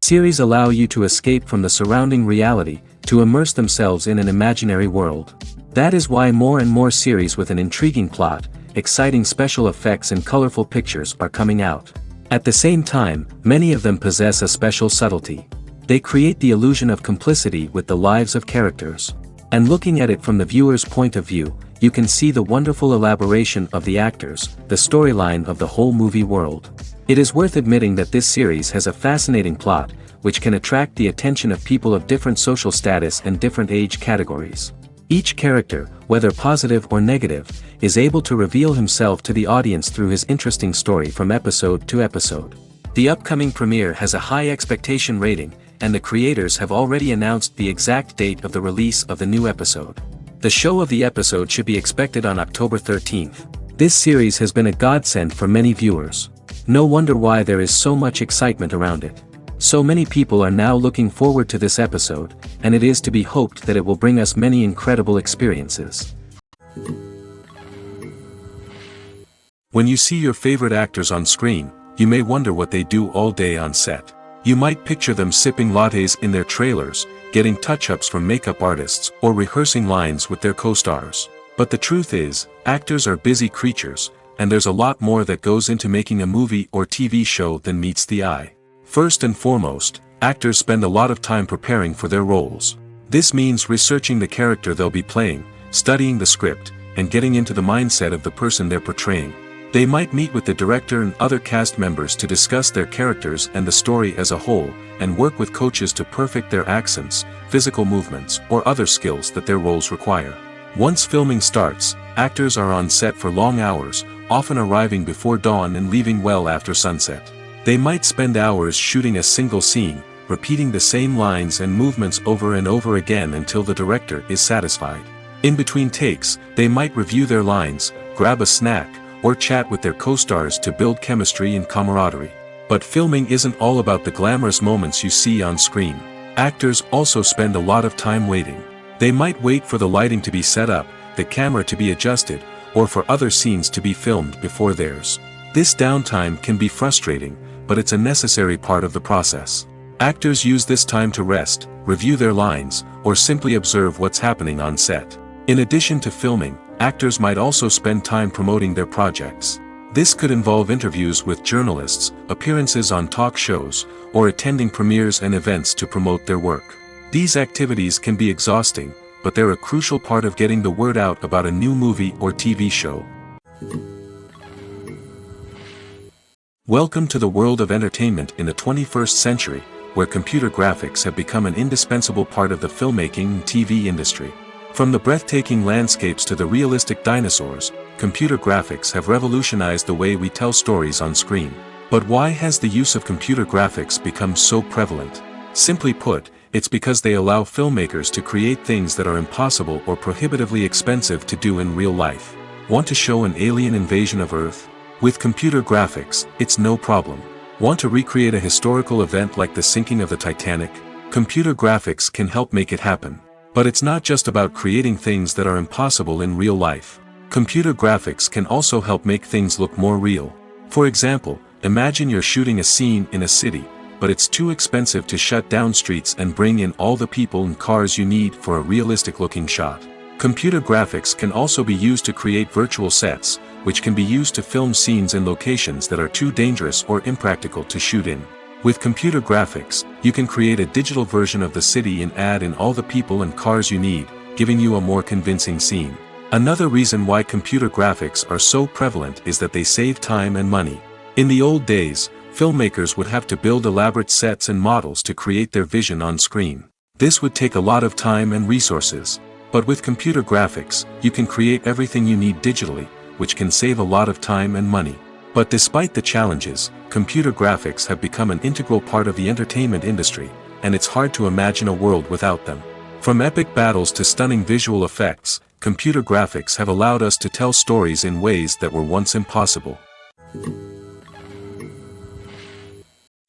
Series allow you to escape from the surrounding reality, to immerse themselves in an imaginary world. That is why more and more series with an intriguing plot, exciting special effects and colorful pictures are coming out. At the same time, many of them possess a special subtlety. They create the illusion of complicity with the lives of characters. And looking at it from the viewer's point of view, you can see the wonderful elaboration of the actors, the storyline of the whole movie world. It is worth admitting that this series has a fascinating plot, which can attract the attention of people of different social status and different age categories. Each character, whether positive or negative, is able to reveal himself to the audience through his interesting story from episode to episode. The upcoming premiere has a high expectation rating, and the creators have already announced the exact date of the release of the new episode. The show of the episode should be expected on October 13th. This series has been a godsend for many viewers. No wonder why there is so much excitement around it. So many people are now looking forward to this episode, and it is to be hoped that it will bring us many incredible experiences. When you see your favorite actors on screen, you may wonder what they do all day on set. You might picture them sipping lattes in their trailers, getting touch-ups from makeup artists, or rehearsing lines with their co-stars. But the truth is, actors are busy creatures, and there's a lot more that goes into making a movie or TV show than meets the eye. First and foremost, actors spend a lot of time preparing for their roles. This means researching the character they'll be playing, studying the script, and getting into the mindset of the person they're portraying. They might meet with the director and other cast members to discuss their characters and the story as a whole, and work with coaches to perfect their accents, physical movements, or other skills that their roles require. Once filming starts, actors are on set for long hours, often arriving before dawn and leaving well after sunset. They might spend hours shooting a single scene, repeating the same lines and movements over and over again until the director is satisfied. In between takes, they might review their lines, grab a snack, or chat with their co-stars to build chemistry and camaraderie. But filming isn't all about the glamorous moments you see on screen. Actors also spend a lot of time waiting. They might wait for the lighting to be set up, the camera to be adjusted, or for other scenes to be filmed before theirs. This downtime can be frustrating, but it's a necessary part of the process. Actors use this time to rest, review their lines, or simply observe what's happening on set. In addition to filming, actors might also spend time promoting their projects. This could involve interviews with journalists, appearances on talk shows, or attending premieres and events to promote their work. These activities can be exhausting, but they're a crucial part of getting the word out about a new movie or TV show. Welcome to the world of entertainment in the 21st century, where computer graphics have become an indispensable part of the filmmaking and TV industry. From the breathtaking landscapes to the realistic dinosaurs, computer graphics have revolutionized the way we tell stories on screen. But why has the use of computer graphics become so prevalent? Simply put, it's because they allow filmmakers to create things that are impossible or prohibitively expensive to do in real life. Want to show an alien invasion of Earth? With computer graphics, it's no problem. Want to recreate a historical event like the sinking of the Titanic? Computer graphics can help make it happen. But it's not just about creating things that are impossible in real life. Computer graphics can also help make things look more real. For example, imagine you're shooting a scene in a city, but it's too expensive to shut down streets and bring in all the people and cars you need for a realistic-looking shot. Computer graphics can also be used to create virtual sets, which can be used to film scenes in locations that are too dangerous or impractical to shoot in. With computer graphics, you can create a digital version of the city and add in all the people and cars you need, giving you a more convincing scene. Another reason why computer graphics are so prevalent is that they save time and money. In the old days, filmmakers would have to build elaborate sets and models to create their vision on screen. This would take a lot of time and resources. But with computer graphics, you can create everything you need digitally, which can save a lot of time and money. But despite the challenges, computer graphics have become an integral part of the entertainment industry, and it's hard to imagine a world without them. From epic battles to stunning visual effects, computer graphics have allowed us to tell stories in ways that were once impossible.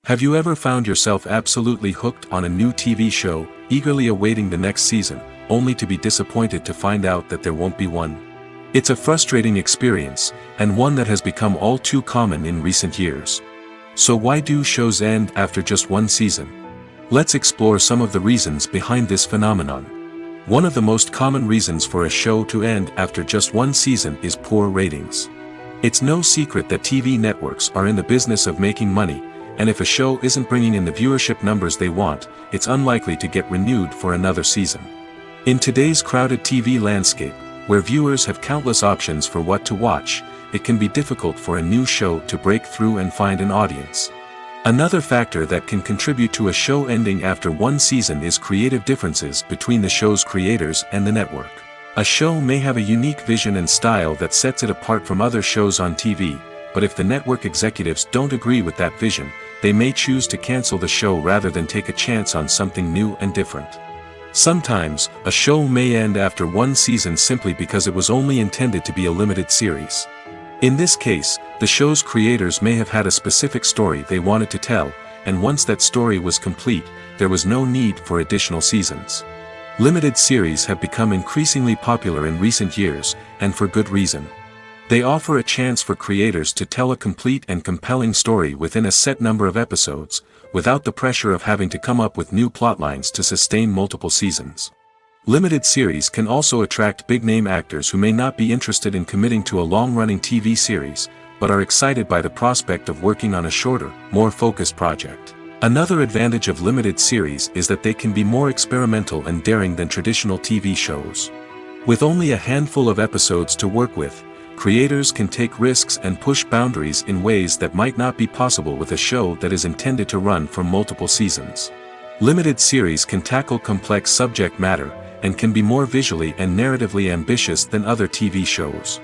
Have you ever found yourself absolutely hooked on a new TV show, eagerly awaiting the next season, only to be disappointed to find out that there won't be one? It's a frustrating experience, and one that has become all too common in recent years. So why do shows end after just one season? Let's explore some of the reasons behind this phenomenon. One of the most common reasons for a show to end after just one season is poor ratings. It's no secret that TV networks are in the business of making money, and if a show isn't bringing in the viewership numbers they want, it's unlikely to get renewed for another season. In today's crowded TV landscape, where viewers have countless options for what to watch, it can be difficult for a new show to break through and find an audience. Another factor that can contribute to a show ending after one season is creative differences between the show's creators and the network. A show may have a unique vision and style that sets it apart from other shows on TV, but if the network executives don't agree with that vision, they may choose to cancel the show rather than take a chance on something new and different. Sometimes, a show may end after one season simply because it was only intended to be a limited series. In this case, the show's creators may have had a specific story they wanted to tell, and once that story was complete, there was no need for additional seasons. Limited series have become increasingly popular in recent years, and for good reason. They offer a chance for creators to tell a complete and compelling story within a set number of episodes, without the pressure of having to come up with new plotlines to sustain multiple seasons. Limited series can also attract big-name actors who may not be interested in committing to a long-running TV series, but are excited by the prospect of working on a shorter, more focused project. Another advantage of limited series is that they can be more experimental and daring than traditional TV shows. With only a handful of episodes to work with, creators can take risks and push boundaries in ways that might not be possible with a show that is intended to run for multiple seasons. Limited series can tackle complex subject matter, and can be more visually and narratively ambitious than other TV shows.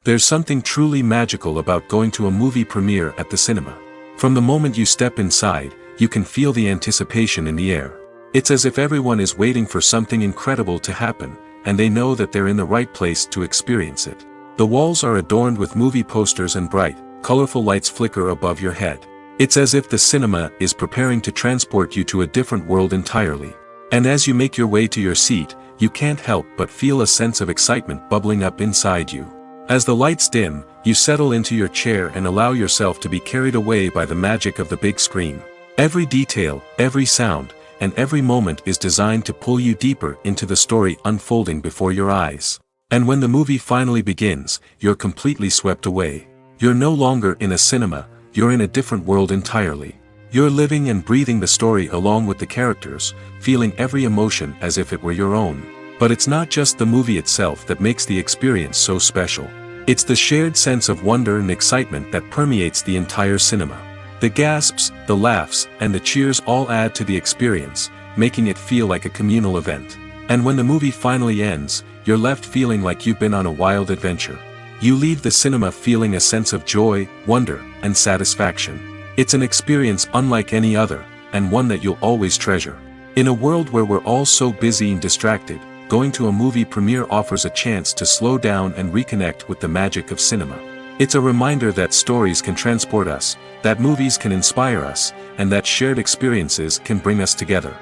There's something truly magical about going to a movie premiere at the cinema. From the moment you step inside, you can feel the anticipation in the air. It's as if everyone is waiting for something incredible to happen, and they know that they're in the right place to experience it. The walls are adorned with movie posters and bright, colorful lights flicker above your head. It's as if the cinema is preparing to transport you to a different world entirely. And as you make your way to your seat, you can't help but feel a sense of excitement bubbling up inside you. As the lights dim, you settle into your chair and allow yourself to be carried away by the magic of the big screen. Every detail, every sound, and every moment is designed to pull you deeper into the story unfolding before your eyes. And when the movie finally begins, you're completely swept away. You're no longer in a cinema, you're in a different world entirely. You're living and breathing the story along with the characters, feeling every emotion as if it were your own. But it's not just the movie itself that makes the experience so special. It's the shared sense of wonder and excitement that permeates the entire cinema. The gasps, the laughs, and the cheers all add to the experience, making it feel like a communal event. And when the movie finally ends, you're left feeling like you've been on a wild adventure. You leave the cinema feeling a sense of joy, wonder, and satisfaction. It's an experience unlike any other, and one that you'll always treasure. In a world where we're all so busy and distracted, going to a movie premiere offers a chance to slow down and reconnect with the magic of cinema. It's a reminder that stories can transport us, that movies can inspire us, and that shared experiences can bring us together.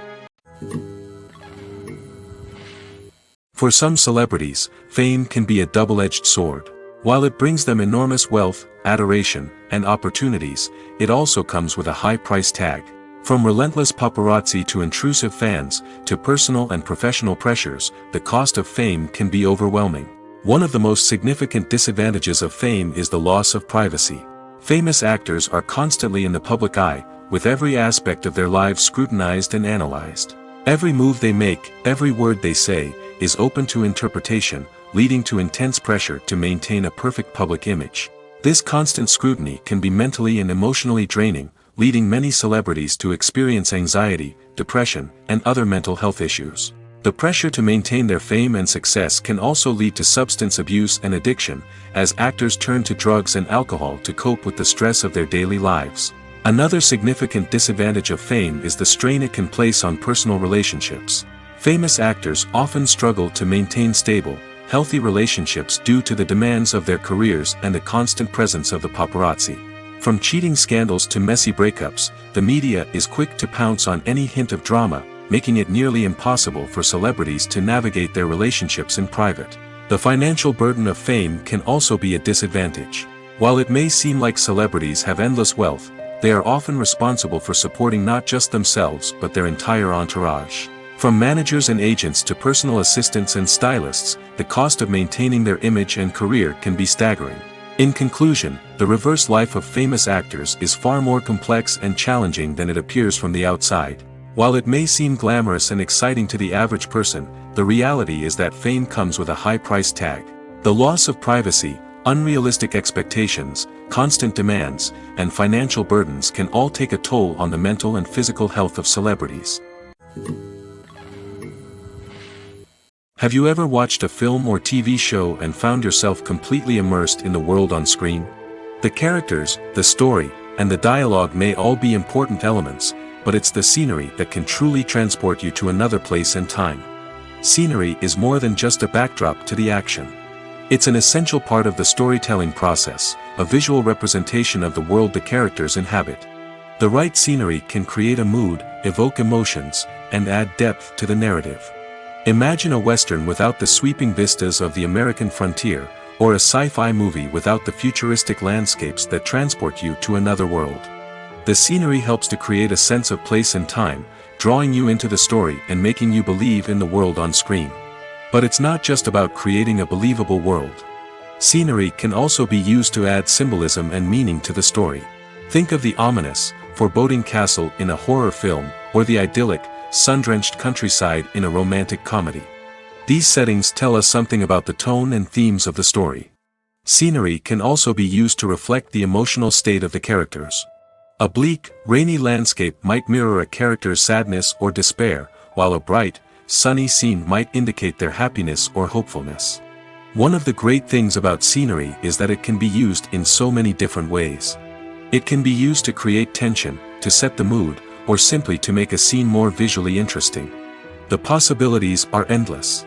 For some celebrities, fame can be a double-edged sword. While it brings them enormous wealth, adoration, and opportunities, it also comes with a high price tag. From relentless paparazzi to intrusive fans, to personal and professional pressures, the cost of fame can be overwhelming. One of the most significant disadvantages of fame is the loss of privacy. Famous actors are constantly in the public eye, with every aspect of their lives scrutinized and analyzed. Every move they make, every word they say, is open to interpretation, leading to intense pressure to maintain a perfect public image. This constant scrutiny can be mentally and emotionally draining, leading many celebrities to experience anxiety, depression, and other mental health issues. The pressure to maintain their fame and success can also lead to substance abuse and addiction, as actors turn to drugs and alcohol to cope with the stress of their daily lives. Another significant disadvantage of fame is the strain it can place on personal relationships. Famous actors often struggle to maintain stable, healthy relationships due to the demands of their careers and the constant presence of the paparazzi. From cheating scandals to messy breakups, the media is quick to pounce on any hint of drama, making it nearly impossible for celebrities to navigate their relationships in private. The financial burden of fame can also be a disadvantage. While it may seem like celebrities have endless wealth, they are often responsible for supporting not just themselves but their entire entourage. From managers and agents to personal assistants and stylists, the cost of maintaining their image and career can be staggering. In conclusion, the reverse life of famous actors is far more complex and challenging than it appears from the outside. While it may seem glamorous and exciting to the average person, the reality is that fame comes with a high price tag. The loss of privacy, unrealistic expectations, constant demands, and financial burdens can all take a toll on the mental and physical health of celebrities. Have you ever watched a film or TV show and found yourself completely immersed in the world on screen? The characters, the story, and the dialogue may all be important elements, but it's the scenery that can truly transport you to another place and time. Scenery is more than just a backdrop to the action. It's an essential part of the storytelling process, a visual representation of the world the characters inhabit. The right scenery can create a mood, evoke emotions, and add depth to the narrative. Imagine a Western without the sweeping vistas of the American frontier, or a sci-fi movie without the futuristic landscapes that transport you to another world. The scenery helps to create a sense of place and time, drawing you into the story and making you believe in the world on screen. But it's not just about creating a believable world. Scenery can also be used to add symbolism and meaning to the story. Think of the ominous, foreboding castle in a horror film, or the idyllic, sun-drenched countryside in a romantic comedy. These settings tell us something about the tone and themes of the story. Scenery can also be used to reflect the emotional state of the characters. A bleak, rainy landscape might mirror a character's sadness or despair, while a bright, sunny scene might indicate their happiness or hopefulness. One of the great things about scenery is that it can be used in so many different ways. It can be used to create tension, to set the mood, or simply to make a scene more visually interesting. The possibilities are endless.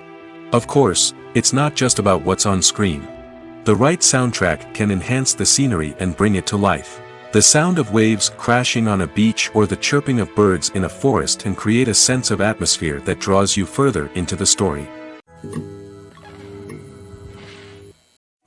Of course, it's not just about what's on screen. The right soundtrack can enhance the scenery and bring it to life. The sound of waves crashing on a beach or the chirping of birds in a forest can create a sense of atmosphere that draws you further into the story.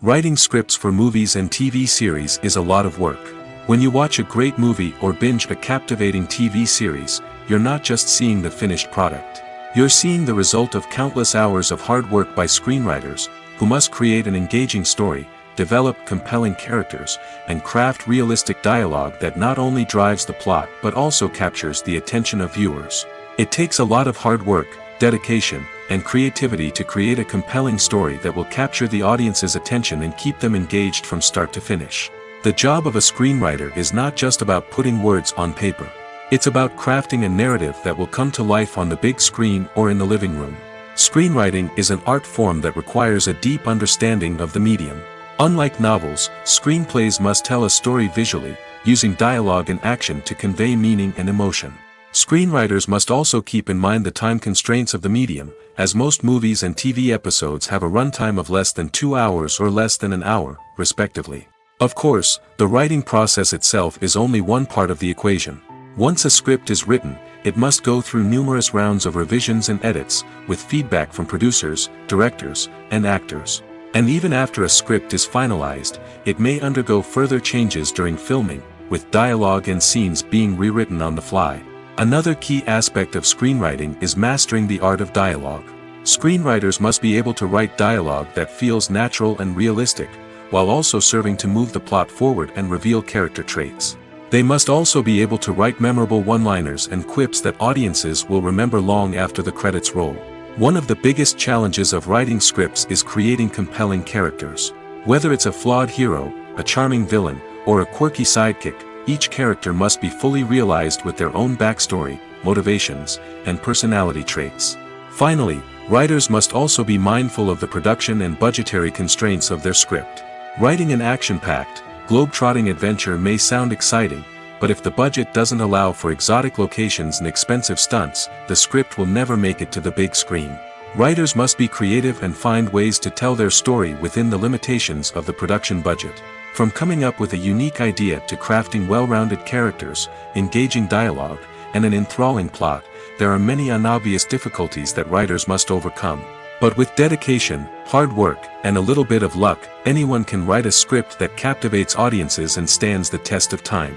Writing scripts for movies and TV series is a lot of work. When you watch a great movie or binge a captivating TV series, you're not just seeing the finished product. You're seeing the result of countless hours of hard work by screenwriters, who must create an engaging story, develop compelling characters, and craft realistic dialogue that not only drives the plot but also captures the attention of viewers. It takes a lot of hard work, dedication, and creativity to create a compelling story that will capture the audience's attention and keep them engaged from start to finish. The job of a screenwriter is not just about putting words on paper. It's about crafting a narrative that will come to life on the big screen or in the living room. Screenwriting is an art form that requires a deep understanding of the medium. Unlike novels, screenplays must tell a story visually, using dialogue and action to convey meaning and emotion. Screenwriters must also keep in mind the time constraints of the medium, as most movies and TV episodes have a runtime of less than 2 hours or less than an hour, respectively. Of course, the writing process itself is only one part of the equation. Once a script is written, it must go through numerous rounds of revisions and edits, with feedback from producers, directors, and actors. And even after a script is finalized, it may undergo further changes during filming, with dialogue and scenes being rewritten on the fly. Another key aspect of screenwriting is mastering the art of dialogue. Screenwriters must be able to write dialogue that feels natural and realistic, while also serving to move the plot forward and reveal character traits. They must also be able to write memorable one-liners and quips that audiences will remember long after the credits roll. One of the biggest challenges of writing scripts is creating compelling characters. Whether it's a flawed hero, a charming villain, or a quirky sidekick, each character must be fully realized with their own backstory, motivations, and personality traits. Finally, writers must also be mindful of the production and budgetary constraints of their script. Writing an action-packed, globe-trotting adventure may sound exciting, but if the budget doesn't allow for exotic locations and expensive stunts, the script will never make it to the big screen. Writers must be creative and find ways to tell their story within the limitations of the production budget. From coming up with a unique idea to crafting well-rounded characters, engaging dialogue, and an enthralling plot, there are many unobvious difficulties that writers must overcome. But with dedication, hard work, and a little bit of luck, anyone can write a script that captivates audiences and stands the test of time.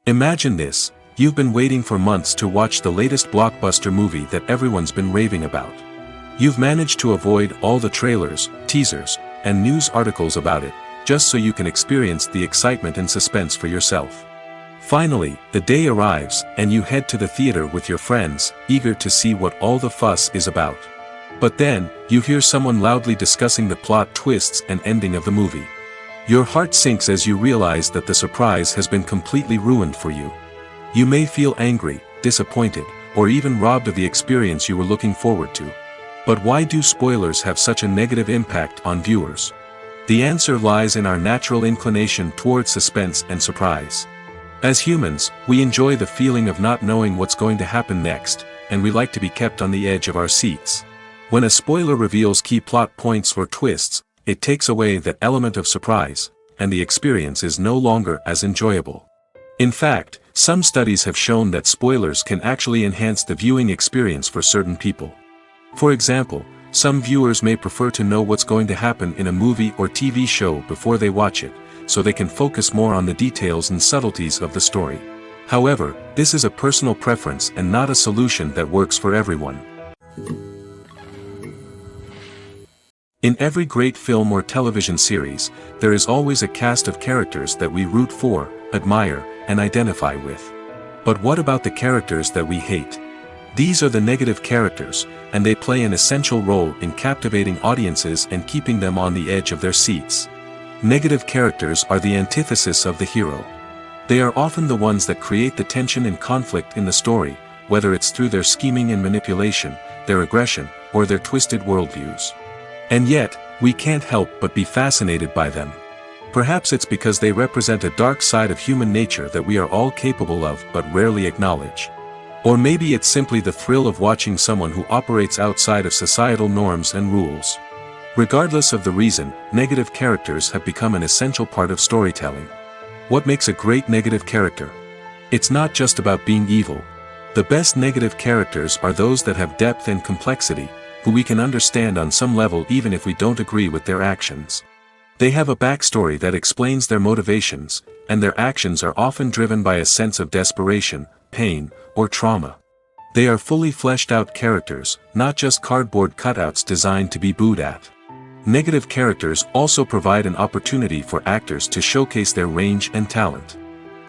Imagine this: you've been waiting for months to watch the latest blockbuster movie that everyone's been raving about. You've managed to avoid all the trailers, teasers, and news articles about it, just so you can experience the excitement and suspense for yourself. Finally, the day arrives, and you head to the theater with your friends, eager to see what all the fuss is about. But then, you hear someone loudly discussing the plot twists and ending of the movie. Your heart sinks as you realize that the surprise has been completely ruined for you. You may feel angry, disappointed, or even robbed of the experience you were looking forward to. But why do spoilers have such a negative impact on viewers? The answer lies in our natural inclination towards suspense and surprise. As humans, we enjoy the feeling of not knowing what's going to happen next, and we like to be kept on the edge of our seats. When a spoiler reveals key plot points or twists, it takes away that element of surprise, and the experience is no longer as enjoyable. In fact, some studies have shown that spoilers can actually enhance the viewing experience for certain people. For example, some viewers may prefer to know what's going to happen in a movie or TV show before they watch it, so they can focus more on the details and subtleties of the story. However, this is a personal preference and not a solution that works for everyone. In every great film or television series, there is always a cast of characters that we root for, admire, and identify with. But what about the characters that we hate? These are the negative characters, and they play an essential role in captivating audiences and keeping them on the edge of their seats. Negative characters are the antithesis of the hero. They are often the ones that create the tension and conflict in the story, whether it's through their scheming and manipulation, their aggression, or their twisted worldviews. And yet, we can't help but be fascinated by them. Perhaps it's because they represent a dark side of human nature that we are all capable of but rarely acknowledge. Or maybe it's simply the thrill of watching someone who operates outside of societal norms and rules. Regardless of the reason, negative characters have become an essential part of storytelling. What makes a great negative character? It's not just about being evil. The best negative characters are those that have depth and complexity, who we can understand on some level even if we don't agree with their actions. They have a backstory that explains their motivations, and their actions are often driven by a sense of desperation, pain, or trauma. They are fully fleshed out characters, not just cardboard cutouts designed to be booed at. Negative characters also provide an opportunity for actors to showcase their range and talent.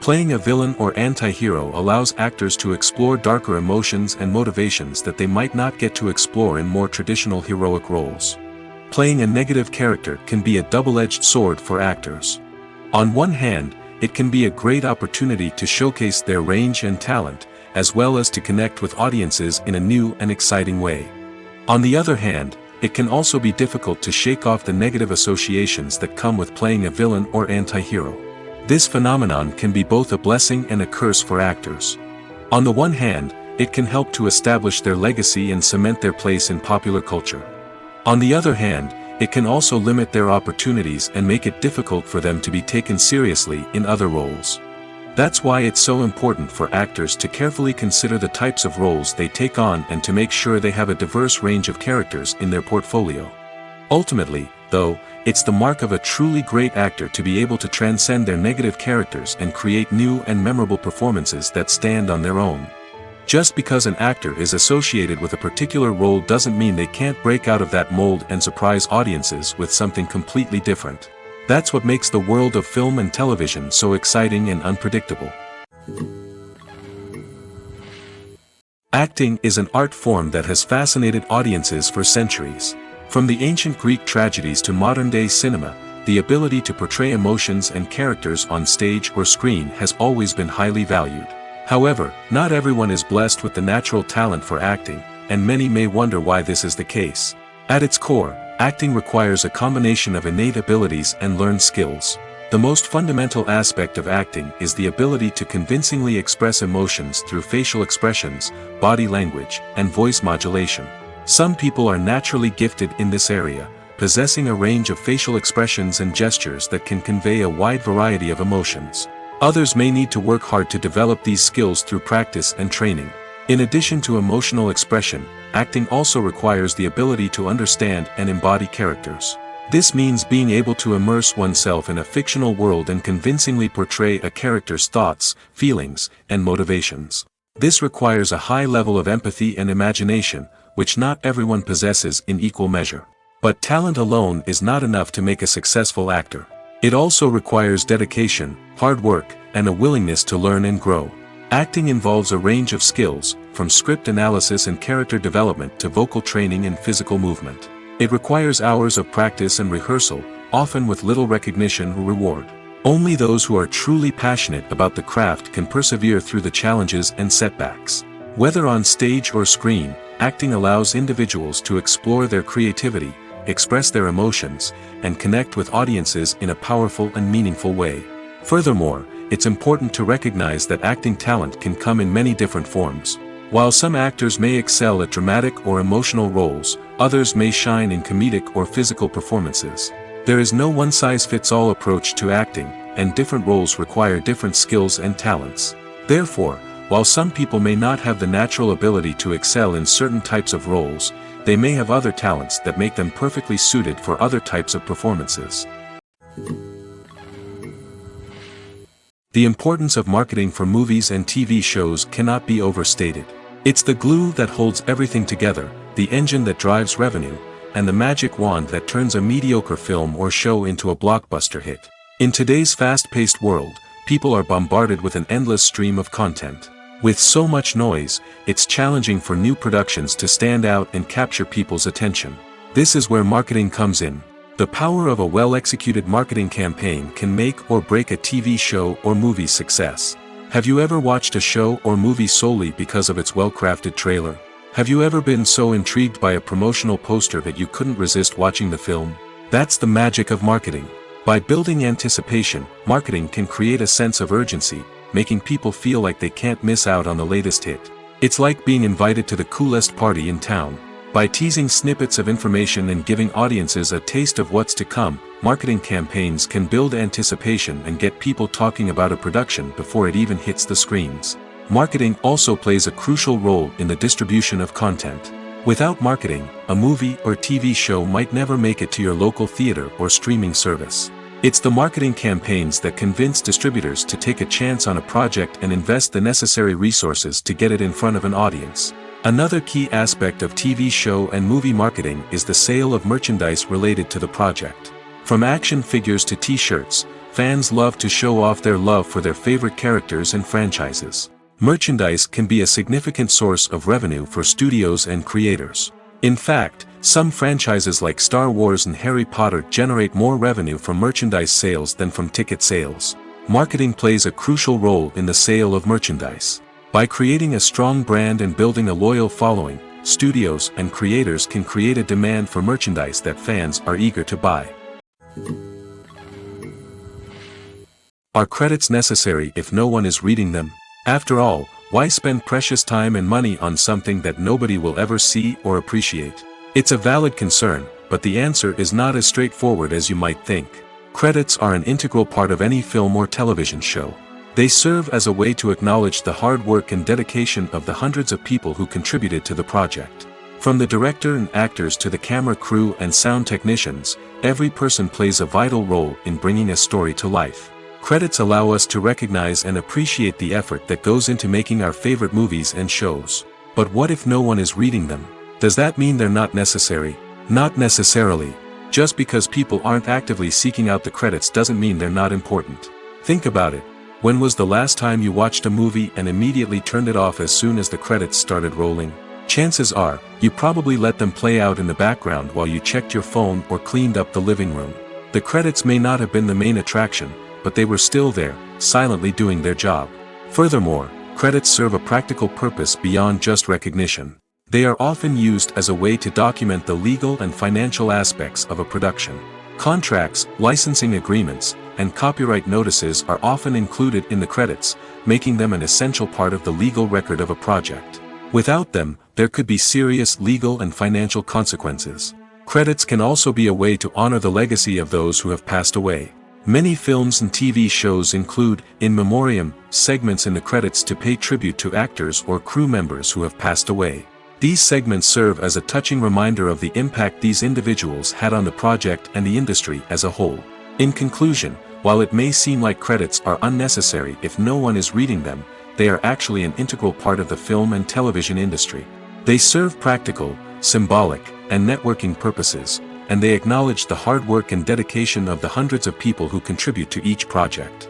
Playing a villain or anti-hero allows actors to explore darker emotions and motivations that they might not get to explore in more traditional heroic roles. Playing a negative character can be a double-edged sword for actors. On one hand, it can be a great opportunity to showcase their range and talent, as well as to connect with audiences in a new and exciting way. On the other hand, it can also be difficult to shake off the negative associations that come with playing a villain or anti-hero. This phenomenon can be both a blessing and a curse for actors. On the one hand, it can help to establish their legacy and cement their place in popular culture. On the other hand, it can also limit their opportunities and make it difficult for them to be taken seriously in other roles. That's why it's so important for actors to carefully consider the types of roles they take on and to make sure they have a diverse range of characters in their portfolio. Ultimately, though, it's the mark of a truly great actor to be able to transcend their negative characters and create new and memorable performances that stand on their own. Just because an actor is associated with a particular role doesn't mean they can't break out of that mold and surprise audiences with something completely different. That's what makes the world of film and television so exciting and unpredictable. Acting is an art form that has fascinated audiences for centuries. From the ancient Greek tragedies to modern-day cinema, the ability to portray emotions and characters on stage or screen has always been highly valued. However, not everyone is blessed with the natural talent for acting, and many may wonder why this is the case. At its core, acting requires a combination of innate abilities and learned skills. The most fundamental aspect of acting is the ability to convincingly express emotions through facial expressions, body language, and voice modulation. Some people are naturally gifted in this area, possessing a range of facial expressions and gestures that can convey a wide variety of emotions. Others may need to work hard to develop these skills through practice and training. In addition to emotional expression, acting also requires the ability to understand and embody characters. This means being able to immerse oneself in a fictional world and convincingly portray a character's thoughts, feelings, and motivations. This requires a high level of empathy and imagination, which not everyone possesses in equal measure. But talent alone is not enough to make a successful actor. It also requires dedication, hard work, and a willingness to learn and grow. Acting involves a range of skills, from script analysis and character development to vocal training and physical movement. It requires hours of practice and rehearsal, often with little recognition or reward. Only those who are truly passionate about the craft can persevere through the challenges and setbacks. Whether on stage or screen, acting allows individuals to explore their creativity, express their emotions, and connect with audiences in a powerful and meaningful way. Furthermore, it's important to recognize that acting talent can come in many different forms. While some actors may excel at dramatic or emotional roles, others may shine in comedic or physical performances. There is no one-size-fits-all approach to acting, and different roles require different skills and talents. Therefore, while some people may not have the natural ability to excel in certain types of roles, they may have other talents that make them perfectly suited for other types of performances. The importance of marketing for movies and TV shows cannot be overstated. It's the glue that holds everything together, the engine that drives revenue, and the magic wand that turns a mediocre film or show into a blockbuster hit. In today's fast-paced world, people are bombarded with an endless stream of content. With so much noise, it's challenging for new productions to stand out and capture people's attention. This is where marketing comes in. The power of a well-executed marketing campaign can make or break a TV show or movie's success. Have you ever watched a show or movie solely because of its well-crafted trailer? Have you ever been so intrigued by a promotional poster that you couldn't resist watching the film? That's the magic of marketing. By building anticipation, marketing can create a sense of urgency, making people feel like they can't miss out on the latest hit. It's like being invited to the coolest party in town. By teasing snippets of information and giving audiences a taste of what's to come, marketing campaigns can build anticipation and get people talking about a production before it even hits the screens. Marketing also plays a crucial role in the distribution of content. Without marketing, a movie or TV show might never make it to your local theater or streaming service. It's the marketing campaigns that convince distributors to take a chance on a project and invest the necessary resources to get it in front of an audience. Another key aspect of TV show and movie marketing is the sale of merchandise related to the project. From action figures to t-shirts, fans love to show off their love for their favorite characters and franchises. Merchandise can be a significant source of revenue for studios and creators. In fact, some franchises like Star Wars and Harry Potter generate more revenue from merchandise sales than from ticket sales. Marketing plays a crucial role in the sale of merchandise. By creating a strong brand and building a loyal following, studios and creators can create a demand for merchandise that fans are eager to buy. Are credits necessary if no one is reading them? After all, why spend precious time and money on something that nobody will ever see or appreciate? It's a valid concern, but the answer is not as straightforward as you might think. Credits are an integral part of any film or television show. They serve as a way to acknowledge the hard work and dedication of the hundreds of people who contributed to the project. From the director and actors to the camera crew and sound technicians, every person plays a vital role in bringing a story to life. Credits allow us to recognize and appreciate the effort that goes into making our favorite movies and shows. But what if no one is reading them? Does that mean they're not necessary? Not necessarily. Just because people aren't actively seeking out the credits doesn't mean they're not important. Think about it. When was the last time you watched a movie and immediately turned it off as soon as the credits started rolling? Chances are, you probably let them play out in the background while you checked your phone or cleaned up the living room. The credits may not have been the main attraction, but they were still there, silently doing their job. Furthermore, credits serve a practical purpose beyond just recognition. They are often used as a way to document the legal and financial aspects of a production. Contracts, licensing agreements, and copyright notices are often included in the credits, making them an essential part of the legal record of a project. Without them, there could be serious legal and financial consequences. Credits can also be a way to honor the legacy of those who have passed away. Many films and TV shows include, in memoriam, segments in the credits to pay tribute to actors or crew members who have passed away. These segments serve as a touching reminder of the impact these individuals had on the project and the industry as a whole. In conclusion, while it may seem like credits are unnecessary if no one is reading them, they are actually an integral part of the film and television industry. They serve practical, symbolic, and networking purposes, and they acknowledge the hard work and dedication of the hundreds of people who contribute to each project.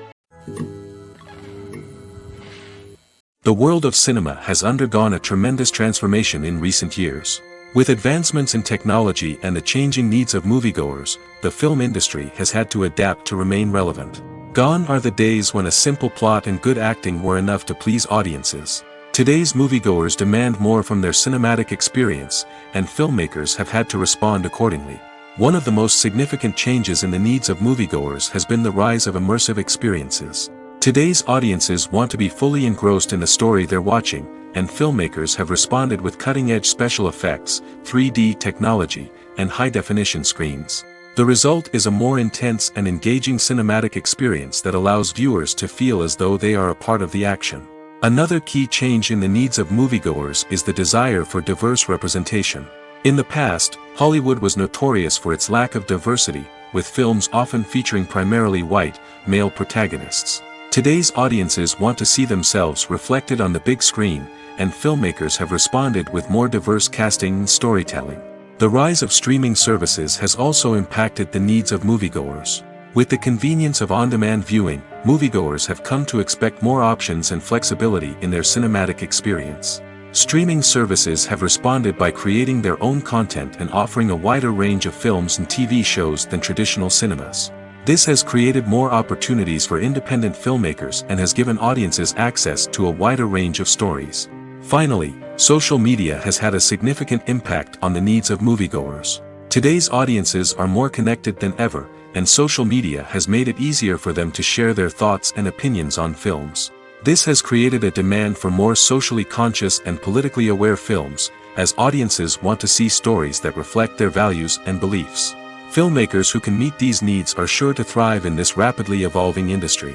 The world of cinema has undergone a tremendous transformation in recent years. With advancements in technology and the changing needs of moviegoers, the film industry has had to adapt to remain relevant. Gone are the days when a simple plot and good acting were enough to please audiences. Today's moviegoers demand more from their cinematic experience, and filmmakers have had to respond accordingly. One of the most significant changes in the needs of moviegoers has been the rise of immersive experiences. Today's audiences want to be fully engrossed in the story they're watching, and filmmakers have responded with cutting-edge special effects, 3D technology, and high-definition screens. The result is a more intense and engaging cinematic experience that allows viewers to feel as though they are a part of the action. Another key change in the needs of moviegoers is the desire for diverse representation. In the past, Hollywood was notorious for its lack of diversity, with films often featuring primarily white, male protagonists. Today's audiences want to see themselves reflected on the big screen, and filmmakers have responded with more diverse casting and storytelling. The rise of streaming services has also impacted the needs of moviegoers. With the convenience of on-demand viewing, moviegoers have come to expect more options and flexibility in their cinematic experience. Streaming services have responded by creating their own content and offering a wider range of films and TV shows than traditional cinemas. This has created more opportunities for independent filmmakers and has given audiences access to a wider range of stories. Finally, social media has had a significant impact on the needs of moviegoers. Today's audiences are more connected than ever, and social media has made it easier for them to share their thoughts and opinions on films. This has created a demand for more socially conscious and politically aware films, as audiences want to see stories that reflect their values and beliefs. Filmmakers who can meet these needs are sure to thrive in this rapidly evolving industry.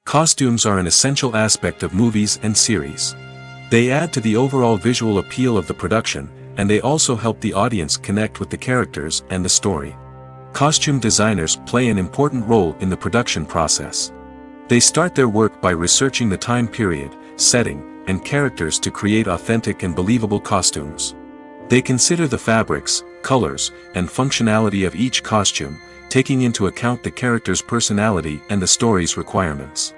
Costumes are an essential aspect of movies and series. They add to the overall visual appeal of the production, and they also help the audience connect with the characters and the story. Costume designers play an important role in the production process. They start their work by researching the time period, setting, and characters to create authentic and believable costumes. They consider the fabrics, colors, and functionality of each costume, taking into account the character's personality and the story's requirements.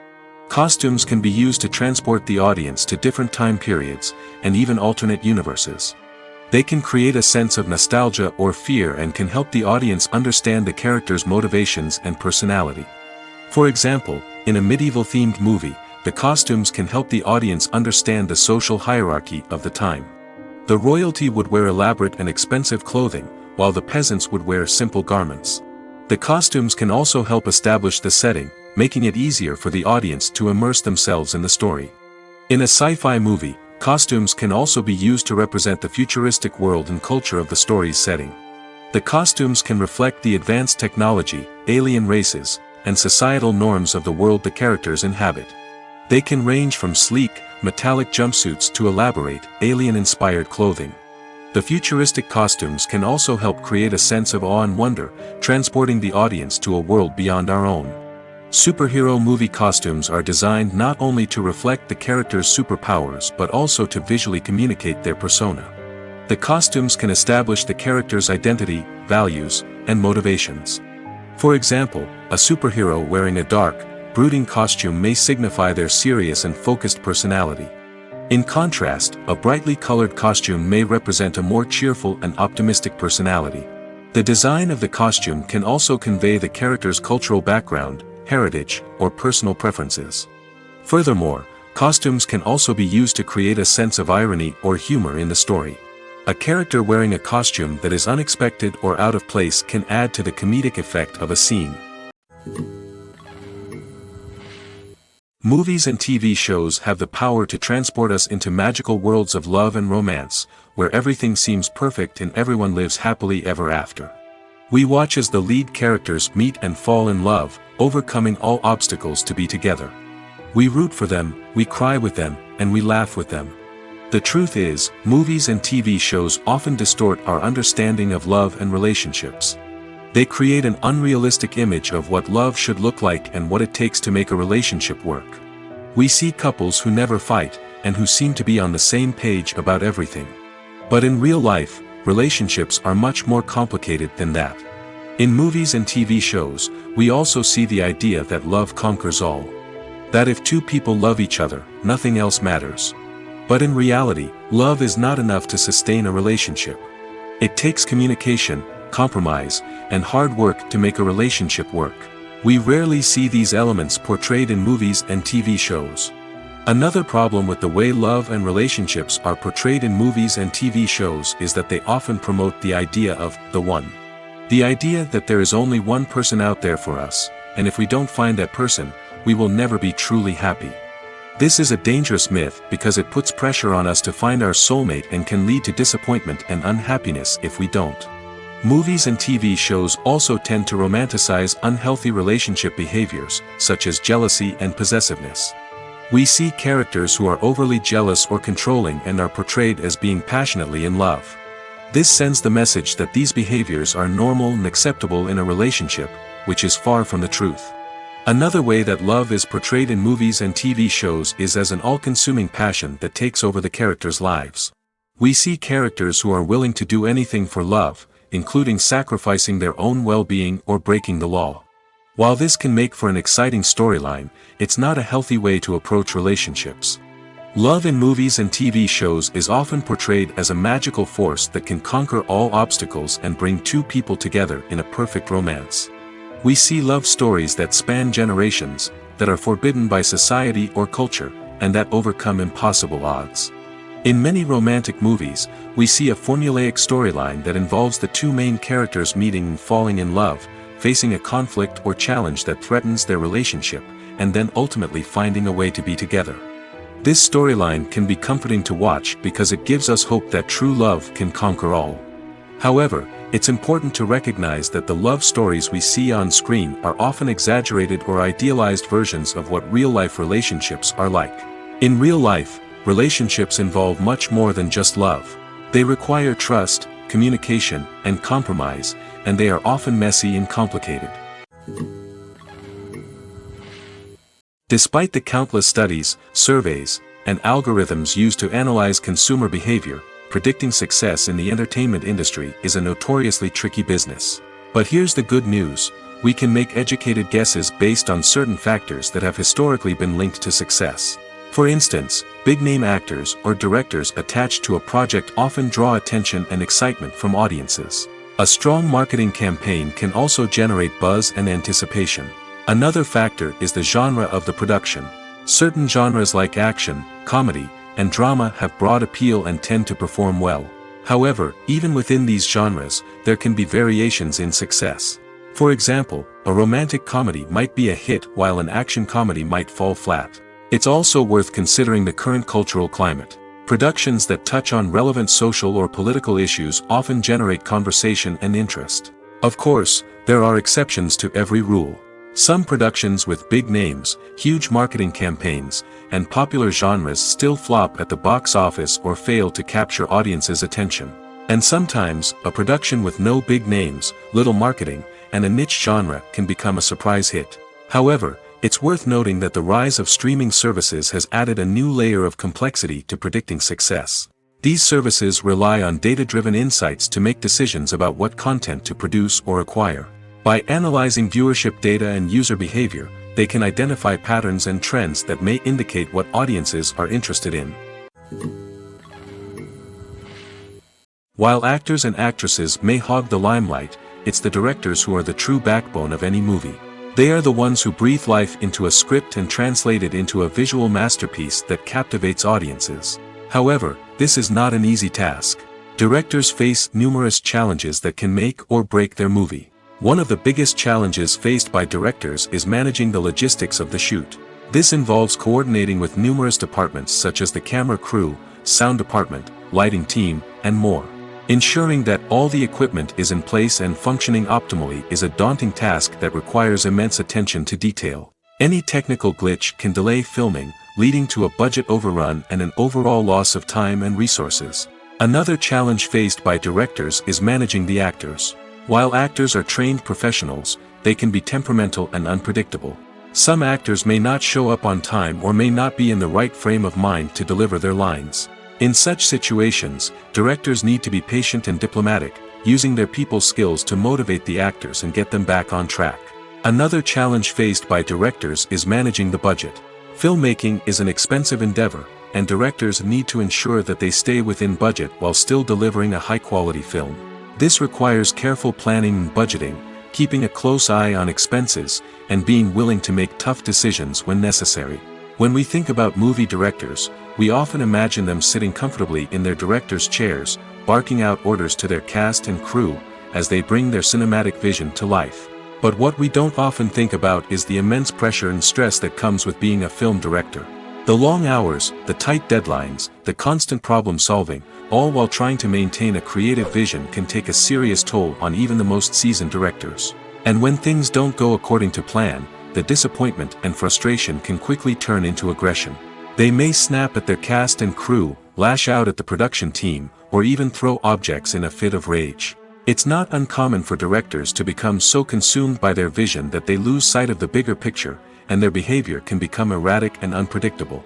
Costumes can be used to transport the audience to different time periods, and even alternate universes. They can create a sense of nostalgia or fear and can help the audience understand the character's motivations and personality. For example, in a medieval-themed movie, the costumes can help the audience understand the social hierarchy of the time. The royalty would wear elaborate and expensive clothing, while the peasants would wear simple garments. The costumes can also help establish the setting, making it easier for the audience to immerse themselves in the story. In a sci-fi movie, costumes can also be used to represent the futuristic world and culture of the story's setting. The costumes can reflect the advanced technology, alien races, and societal norms of the world the characters inhabit. They can range from sleek, metallic jumpsuits to elaborate, alien-inspired clothing. The futuristic costumes can also help create a sense of awe and wonder, transporting the audience to a world beyond our own. Superhero movie costumes are designed not only to reflect the character's superpowers but also to visually communicate their persona. The costumes can establish the character's identity, values, and motivations. For example, a superhero wearing a dark, brooding costume may signify their serious and focused personality. In contrast, a brightly colored costume may represent a more cheerful and optimistic personality. The design of the costume can also convey the character's cultural background, heritage, or personal preferences. Furthermore, costumes can also be used to create a sense of irony or humor in the story. A character wearing a costume that is unexpected or out of place can add to the comedic effect of a scene. Movies and TV shows have the power to transport us into magical worlds of love and romance, where everything seems perfect and everyone lives happily ever after. We watch as the lead characters meet and fall in love, overcoming all obstacles to be together. We root for them, we cry with them, and we laugh with them. The truth is, movies and TV shows often distort our understanding of love and relationships. They create an unrealistic image of what love should look like and what it takes to make a relationship work. We see couples who never fight, and who seem to be on the same page about everything. But in real life, relationships are much more complicated than that. In movies and TV shows, we also see the idea that love conquers all. That if two people love each other, nothing else matters. But in reality, love is not enough to sustain a relationship. It takes communication, compromise, and hard work to make a relationship work. We rarely see these elements portrayed in movies and TV shows. Another problem with the way love and relationships are portrayed in movies and TV shows is that they often promote the idea of the one. The idea that there is only one person out there for us, and if we don't find that person, we will never be truly happy. This is a dangerous myth because it puts pressure on us to find our soulmate and can lead to disappointment and unhappiness if we don't. Movies and TV shows also tend to romanticize unhealthy relationship behaviors, such as jealousy and possessiveness. We see characters who are overly jealous or controlling and are portrayed as being passionately in love. This sends the message that these behaviors are normal and acceptable in a relationship, which is far from the truth. Another way that love is portrayed in movies and TV shows is as an all-consuming passion that takes over the characters' lives. We see characters who are willing to do anything for love, including sacrificing their own well-being or breaking the law. While this can make for an exciting storyline, it's not a healthy way to approach relationships. Love in movies and TV shows is often portrayed as a magical force that can conquer all obstacles and bring two people together in a perfect romance. We see love stories that span generations, that are forbidden by society or culture, and that overcome impossible odds. In many romantic movies, we see a formulaic storyline that involves the two main characters meeting and falling in love, facing a conflict or challenge that threatens their relationship, and then ultimately finding a way to be together. This storyline can be comforting to watch because it gives us hope that true love can conquer all. However, it's important to recognize that the love stories we see on screen are often exaggerated or idealized versions of what real-life relationships are like. In real life, relationships involve much more than just love. They require trust, communication, and compromise, and they are often messy and complicated. Despite the countless studies, surveys, and algorithms used to analyze consumer behavior, predicting success in the entertainment industry is a notoriously tricky business. But here's the good news: we can make educated guesses based on certain factors that have historically been linked to success. For instance, big-name actors or directors attached to a project often draw attention and excitement from audiences. A strong marketing campaign can also generate buzz and anticipation. Another factor is the genre of the production. Certain genres like action, comedy, and drama have broad appeal and tend to perform well. However, even within these genres, there can be variations in success. For example, a romantic comedy might be a hit while an action comedy might fall flat. It's also worth considering the current cultural climate. Productions that touch on relevant social or political issues often generate conversation and interest. Of course, there are exceptions to every rule. Some productions with big names, huge marketing campaigns, and popular genres still flop at the box office or fail to capture audiences' attention. And sometimes, a production with no big names, little marketing, and a niche genre can become a surprise hit. However, it's worth noting that the rise of streaming services has added a new layer of complexity to predicting success. These services rely on data-driven insights to make decisions about what content to produce or acquire. By analyzing viewership data and user behavior, they can identify patterns and trends that may indicate what audiences are interested in. While actors and actresses may hog the limelight, it's the directors who are the true backbone of any movie. They are the ones who breathe life into a script and translate it into a visual masterpiece that captivates audiences. However, this is not an easy task. Directors face numerous challenges that can make or break their movie. One of the biggest challenges faced by directors is managing the logistics of the shoot. This involves coordinating with numerous departments such as the camera crew, sound department, lighting team, and more. Ensuring that all the equipment is in place and functioning optimally is a daunting task that requires immense attention to detail. Any technical glitch can delay filming, leading to a budget overrun and an overall loss of time and resources. Another challenge faced by directors is managing the actors. While actors are trained professionals, they can be temperamental and unpredictable. Some actors may not show up on time or may not be in the right frame of mind to deliver their lines. In such situations, directors need to be patient and diplomatic, using their people skills to motivate the actors and get them back on track. Another challenge faced by directors is managing the budget. Filmmaking is an expensive endeavor, and directors need to ensure that they stay within budget while still delivering a high-quality film. This requires careful planning and budgeting, keeping a close eye on expenses, and being willing to make tough decisions when necessary. When we think about movie directors, we often imagine them sitting comfortably in their director's chairs, barking out orders to their cast and crew, as they bring their cinematic vision to life. But what we don't often think about is the immense pressure and stress that comes with being a film director. The long hours, the tight deadlines, the constant problem solving, all while trying to maintain a creative vision can take a serious toll on even the most seasoned directors. And when things don't go according to plan, the disappointment and frustration can quickly turn into aggression. They may snap at their cast and crew, lash out at the production team, or even throw objects in a fit of rage. It's not uncommon for directors to become so consumed by their vision that they lose sight of the bigger picture, and their behavior can become erratic and unpredictable.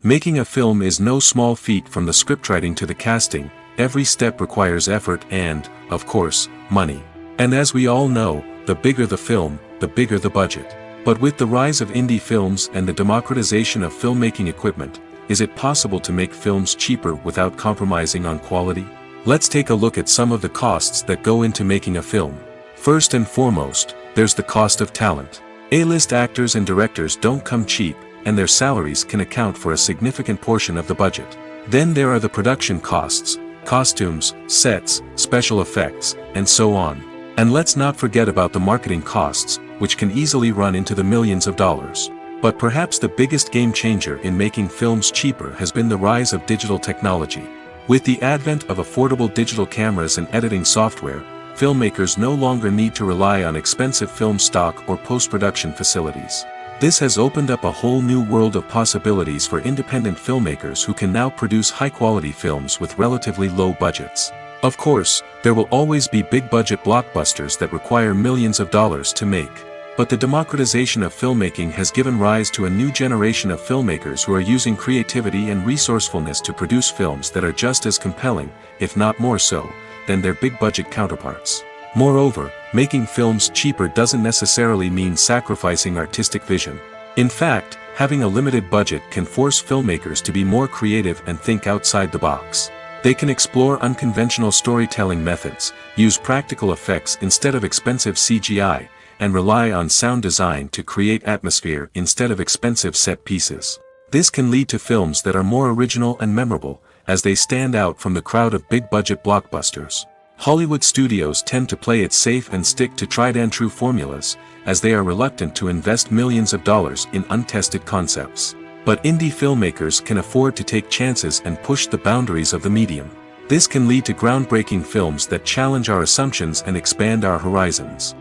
Making a film is no small feat. From the scriptwriting to the casting, every step requires effort and, of course, money. And as we all know, the bigger the film, the bigger the budget. But with the rise of indie films and the democratization of filmmaking equipment, is it possible to make films cheaper without compromising on quality? Let's take a look at some of the costs that go into making a film. First and foremost, there's the cost of talent. A-list actors and directors don't come cheap, and their salaries can account for a significant portion of the budget. Then there are the production costs, costumes, sets, special effects, and so on. And let's not forget about the marketing costs, which can easily run into the millions of dollars. But perhaps the biggest game changer in making films cheaper has been the rise of digital technology. With the advent of affordable digital cameras and editing software, filmmakers no longer need to rely on expensive film stock or post-production facilities. This has opened up a whole new world of possibilities for independent filmmakers who can now produce high-quality films with relatively low budgets. Of course, there will always be big-budget blockbusters that require millions of dollars to make. But the democratization of filmmaking has given rise to a new generation of filmmakers who are using creativity and resourcefulness to produce films that are just as compelling, if not more so, than their big-budget counterparts. Moreover, making films cheaper doesn't necessarily mean sacrificing artistic vision. In fact, having a limited budget can force filmmakers to be more creative and think outside the box. They can explore unconventional storytelling methods, use practical effects instead of expensive CGI, and rely on sound design to create atmosphere instead of expensive set pieces. This can lead to films that are more original and memorable, as they stand out from the crowd of big-budget blockbusters. Hollywood studios tend to play it safe and stick to tried-and-true formulas, as they are reluctant to invest millions of dollars in untested concepts. But indie filmmakers can afford to take chances and push the boundaries of the medium. This can lead to groundbreaking films that challenge our assumptions and expand our horizons.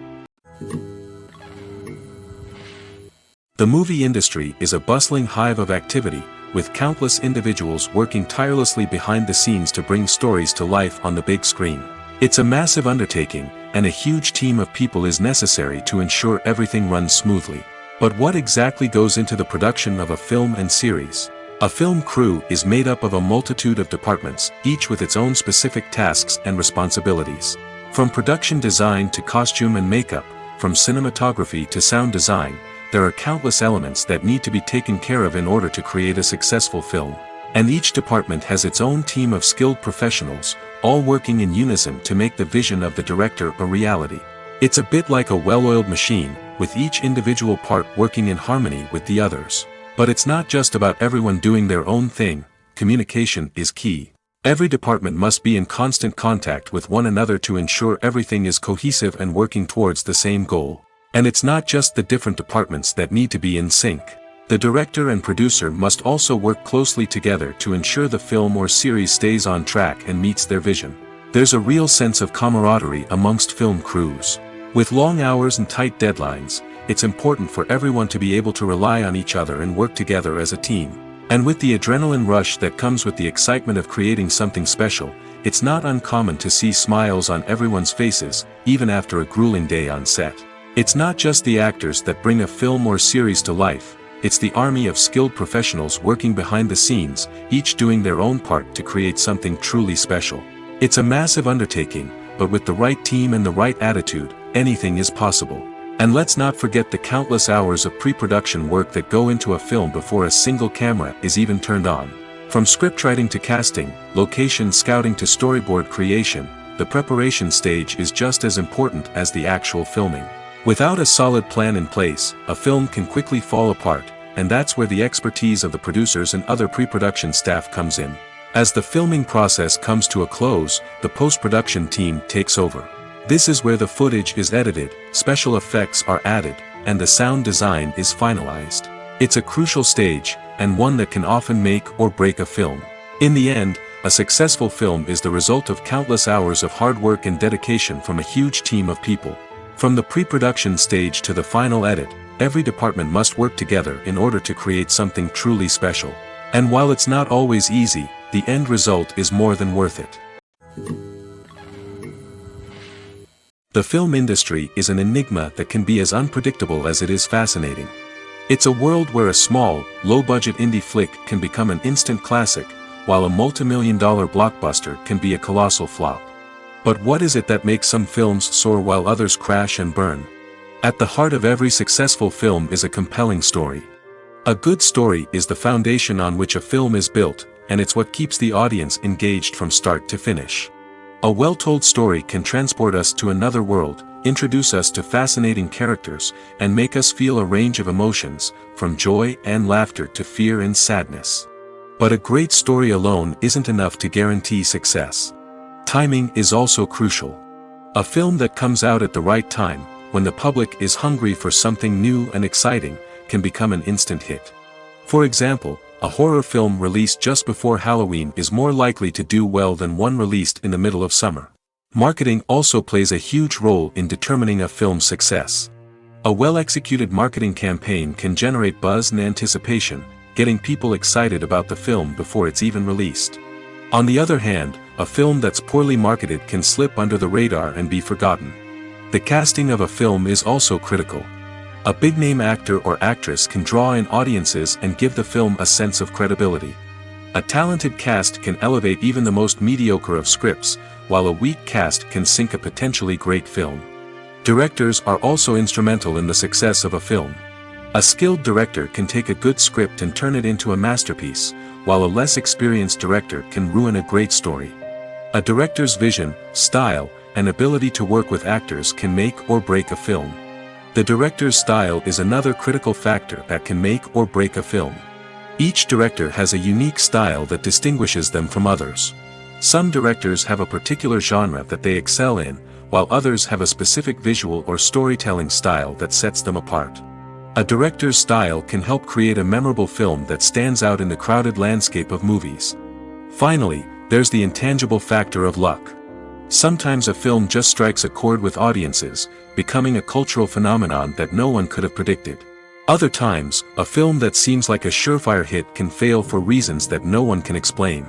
The movie industry is a bustling hive of activity, with countless individuals working tirelessly behind the scenes to bring stories to life on the big screen. It's a massive undertaking, and a huge team of people is necessary to ensure everything runs smoothly. But what exactly goes into the production of a film and series? A film crew is made up of a multitude of departments, each with its own specific tasks and responsibilities. From production design to costume and makeup, from cinematography to sound design, there are countless elements that need to be taken care of in order to create a successful film. And each department has its own team of skilled professionals, all working in unison to make the vision of the director a reality. It's a bit like a well-oiled machine, with each individual part working in harmony with the others. But it's not just about everyone doing their own thing. Communication is key. Every department must be in constant contact with one another to ensure everything is cohesive and working towards the same goal. And it's not just the different departments that need to be in sync. The director and producer must also work closely together to ensure the film or series stays on track and meets their vision. There's a real sense of camaraderie amongst film crews. With long hours and tight deadlines, it's important for everyone to be able to rely on each other and work together as a team. And with the adrenaline rush that comes with the excitement of creating something special, it's not uncommon to see smiles on everyone's faces, even after a grueling day on set. It's not just the actors that bring a film or series to life, it's the army of skilled professionals working behind the scenes, each doing their own part to create something truly special. It's a massive undertaking, but with the right team and the right attitude, anything is possible. And let's not forget the countless hours of pre-production work that go into a film before a single camera is even turned on. From scriptwriting to casting, location scouting to storyboard creation, the preparation stage is just as important as the actual filming. Without a solid plan in place, a film can quickly fall apart, and that's where the expertise of the producers and other pre-production staff comes in. As the filming process comes to a close, the post-production team takes over. This is where the footage is edited, special effects are added, and the sound design is finalized. It's a crucial stage, and one that can often make or break a film. In the end, a successful film is the result of countless hours of hard work and dedication from a huge team of people. From the pre-production stage to the final edit, every department must work together in order to create something truly special. And while it's not always easy, the end result is more than worth it. The film industry is an enigma that can be as unpredictable as it is fascinating. It's a world where a small, low-budget indie flick can become an instant classic, while a multi-million-dollar blockbuster can be a colossal flop. But what is it that makes some films soar while others crash and burn? At the heart of every successful film is a compelling story. A good story is the foundation on which a film is built, and it's what keeps the audience engaged from start to finish. A well-told story can transport us to another world, introduce us to fascinating characters, and make us feel a range of emotions, from joy and laughter to fear and sadness. But a great story alone isn't enough to guarantee success. Timing is also crucial. A film that comes out at the right time, when the public is hungry for something new and exciting, can become an instant hit. For example, a horror film released just before Halloween is more likely to do well than one released in the middle of summer. Marketing also plays a huge role in determining a film's success. A well-executed marketing campaign can generate buzz and anticipation, getting people excited about the film before it's even released. On the other hand, a film that's poorly marketed can slip under the radar and be forgotten. The casting of a film is also critical. A big-name actor or actress can draw in audiences and give the film a sense of credibility. A talented cast can elevate even the most mediocre of scripts, while a weak cast can sink a potentially great film. Directors are also instrumental in the success of a film. A skilled director can take a good script and turn it into a masterpiece, while a less experienced director can ruin a great story. A director's vision, style, and ability to work with actors can make or break a film. The director's style is another critical factor that can make or break a film. Each director has a unique style that distinguishes them from others. Some directors have a particular genre that they excel in, while others have a specific visual or storytelling style that sets them apart. A director's style can help create a memorable film that stands out in the crowded landscape of movies. Finally, there's the intangible factor of luck. Sometimes a film just strikes a chord with audiences, becoming a cultural phenomenon that no one could have predicted. Other times, a film that seems like a surefire hit can fail for reasons that no one can explain.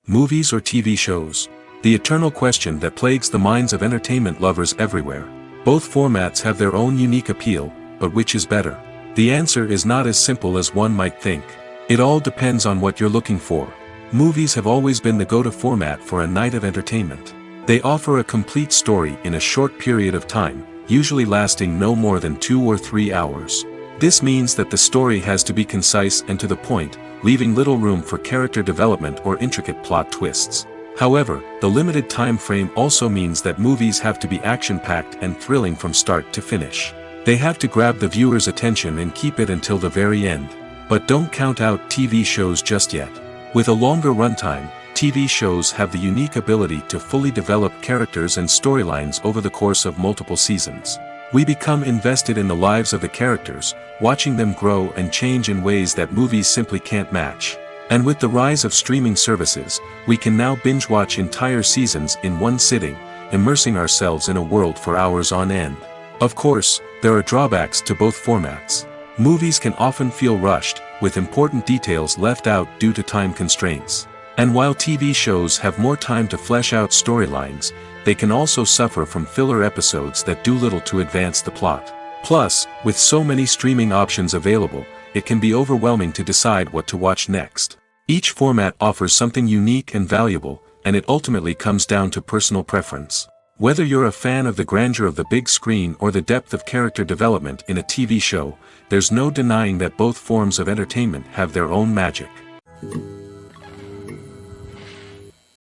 Movies or TV shows? The eternal question that plagues the minds of entertainment lovers everywhere. Both formats have their own unique appeal, but which is better? The answer is not as simple as one might think. It all depends on what you're looking for. Movies have always been the go-to format for a night of entertainment. They offer a complete story in a short period of time, usually lasting no more than 2 or 3 hours. This means that the story has to be concise and to the point, leaving little room for character development or intricate plot twists. However, the limited time frame also means that movies have to be action-packed and thrilling from start to finish. They have to grab the viewer's attention and keep it until the very end. But don't count out TV shows just yet. With a longer runtime, TV shows have the unique ability to fully develop characters and storylines over the course of multiple seasons. We become invested in the lives of the characters, watching them grow and change in ways that movies simply can't match. And with the rise of streaming services, we can now binge-watch entire seasons in one sitting, immersing ourselves in a world for hours on end. Of course, there are drawbacks to both formats. Movies can often feel rushed, with important details left out due to time constraints. And while TV shows have more time to flesh out storylines, they can also suffer from filler episodes that do little to advance the plot. Plus, with so many streaming options available, it can be overwhelming to decide what to watch next. Each format offers something unique and valuable, and it ultimately comes down to personal preference. Whether you're a fan of the grandeur of the big screen or the depth of character development in a TV show, there's no denying that both forms of entertainment have their own magic.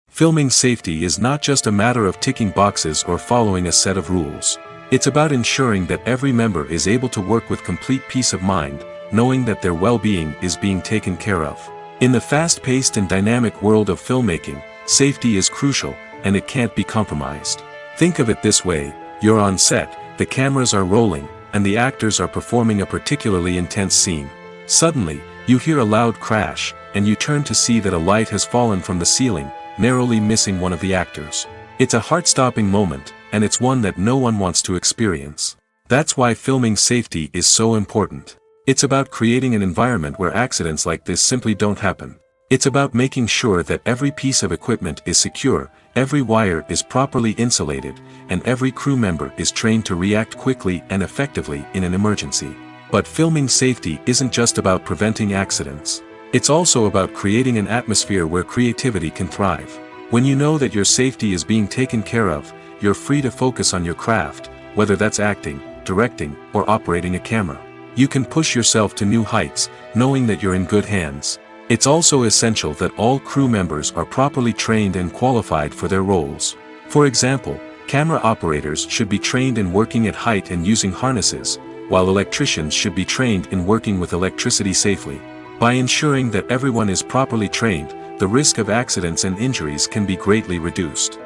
Filming safety is not just a matter of ticking boxes or following a set of rules. It's about ensuring that every member is able to work with complete peace of mind, knowing that their well-being is being taken care of. In the fast-paced and dynamic world of filmmaking, safety is crucial, and it can't be compromised. Think of it this way: you're on set, the cameras are rolling, and the actors are performing a particularly intense scene. Suddenly, you hear a loud crash, and you turn to see that a light has fallen from the ceiling, narrowly missing one of the actors. It's a heart-stopping moment, and it's one that no one wants to experience. That's why filming safety is so important. It's about creating an environment where accidents like this simply don't happen. It's about making sure that every piece of equipment is secure, every wire is properly insulated, and every crew member is trained to react quickly and effectively in an emergency. But filming safety isn't just about preventing accidents. It's also about creating an atmosphere where creativity can thrive. When you know that your safety is being taken care of, you're free to focus on your craft, whether that's acting, directing, or operating a camera. You can push yourself to new heights, knowing that you're in good hands. It's also essential that all crew members are properly trained and qualified for their roles. For example, camera operators should be trained in working at height and using harnesses, while electricians should be trained in working with electricity safely. By ensuring that everyone is properly trained, the risk of accidents and injuries can be greatly reduced.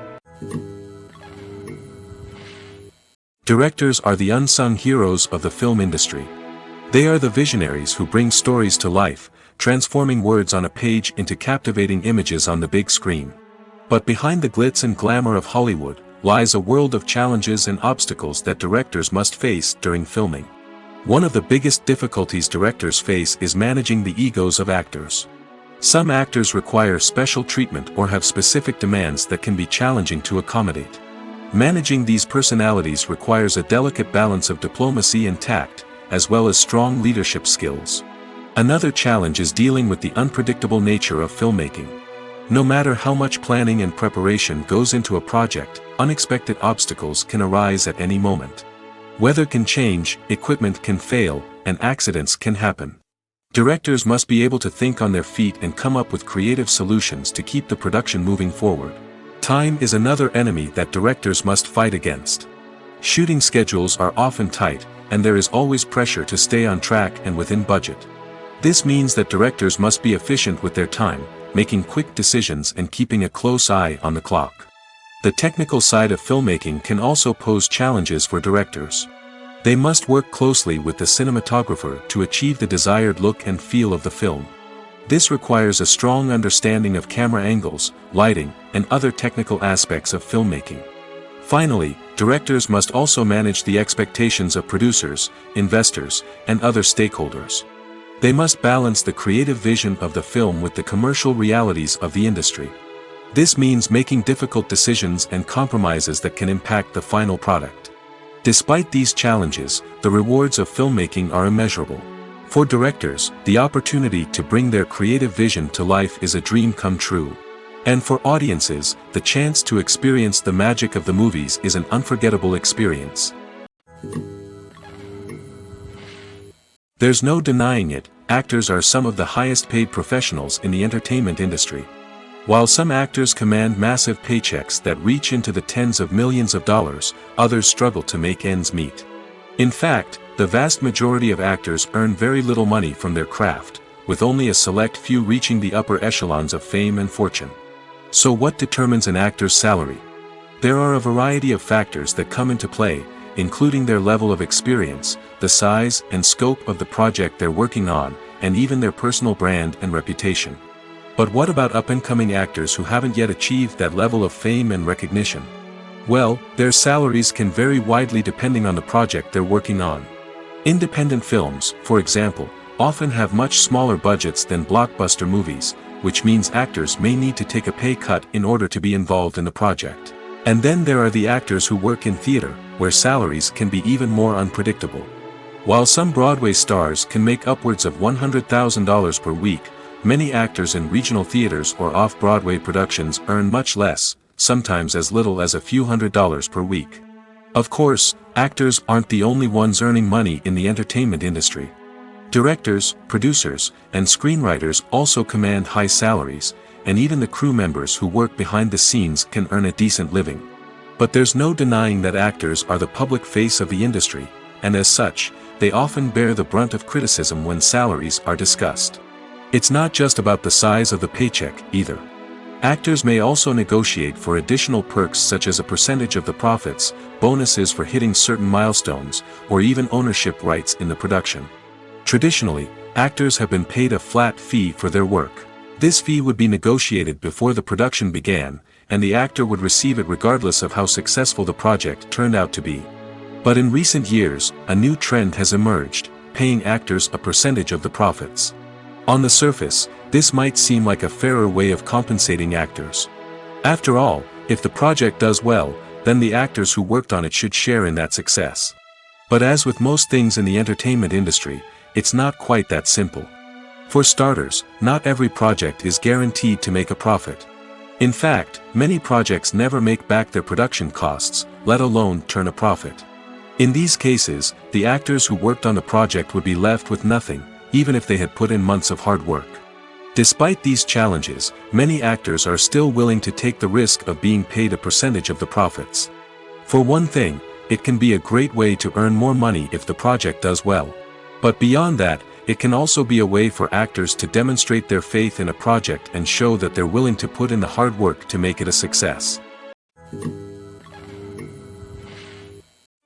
Directors are the unsung heroes of the film industry. They are the visionaries who bring stories to life, transforming words on a page into captivating images on the big screen. But behind the glitz and glamour of Hollywood, lies a world of challenges and obstacles that directors must face during filming. One of the biggest difficulties directors face is managing the egos of actors. Some actors require special treatment or have specific demands that can be challenging to accommodate. Managing these personalities requires a delicate balance of diplomacy and tact, as well as strong leadership skills. Another challenge is dealing with the unpredictable nature of filmmaking. No matter how much planning and preparation goes into a project, unexpected obstacles can arise at any moment. Weather can change, equipment can fail, and accidents can happen. Directors must be able to think on their feet and come up with creative solutions to keep the production moving forward. Time is another enemy that directors must fight against. Shooting schedules are often tight, and there is always pressure to stay on track and within budget. This means that directors must be efficient with their time, making quick decisions and keeping a close eye on the clock. The technical side of filmmaking can also pose challenges for directors. They must work closely with the cinematographer to achieve the desired look and feel of the film. This requires a strong understanding of camera angles, lighting, and other technical aspects of filmmaking. Finally, directors must also manage the expectations of producers, investors, and other stakeholders. They must balance the creative vision of the film with the commercial realities of the industry. This means making difficult decisions and compromises that can impact the final product. Despite these challenges, the rewards of filmmaking are immeasurable. For directors, the opportunity to bring their creative vision to life is a dream come true. And for audiences, the chance to experience the magic of the movies is an unforgettable experience. There's no denying it, actors are some of the highest paid professionals in the entertainment industry. While some actors command massive paychecks that reach into the tens of millions of dollars, others struggle to make ends meet. In fact, the vast majority of actors earn very little money from their craft, with only a select few reaching the upper echelons of fame and fortune. So what determines an actor's salary? There are a variety of factors that come into play, including their level of experience, the size and scope of the project they're working on, and even their personal brand and reputation. But what about up-and-coming actors who haven't yet achieved that level of fame and recognition? Well, their salaries can vary widely depending on the project they're working on. Independent films, for example, often have much smaller budgets than blockbuster movies, which means actors may need to take a pay cut in order to be involved in the project. And then there are the actors who work in theater, where salaries can be even more unpredictable. While some Broadway stars can make upwards of $100,000 per week, many actors in regional theaters or off-Broadway productions earn much less, sometimes as little as a few $100s per week. Of course, actors aren't the only ones earning money in the entertainment industry. Directors, producers, and screenwriters also command high salaries, and even the crew members who work behind the scenes can earn a decent living. But there's no denying that actors are the public face of the industry, and as such, they often bear the brunt of criticism when salaries are discussed. It's not just about the size of the paycheck, either. Actors may also negotiate for additional perks such as a percentage of the profits, bonuses for hitting certain milestones, or even ownership rights in the production. Traditionally, actors have been paid a flat fee for their work. This fee would be negotiated before the production began, and the actor would receive it regardless of how successful the project turned out to be. But in recent years, a new trend has emerged, paying actors a percentage of the profits. On the surface, this might seem like a fairer way of compensating actors. After all, if the project does well, then the actors who worked on it should share in that success. But as with most things in the entertainment industry, it's not quite that simple. For starters, not every project is guaranteed to make a profit. In fact, many projects never make back their production costs, let alone turn a profit. In these cases, the actors who worked on the project would be left with nothing, even if they had put in months of hard work. Despite these challenges, many actors are still willing to take the risk of being paid a percentage of the profits. For one thing, it can be a great way to earn more money if the project does well. But beyond that, it can also be a way for actors to demonstrate their faith in a project and show that they're willing to put in the hard work to make it a success.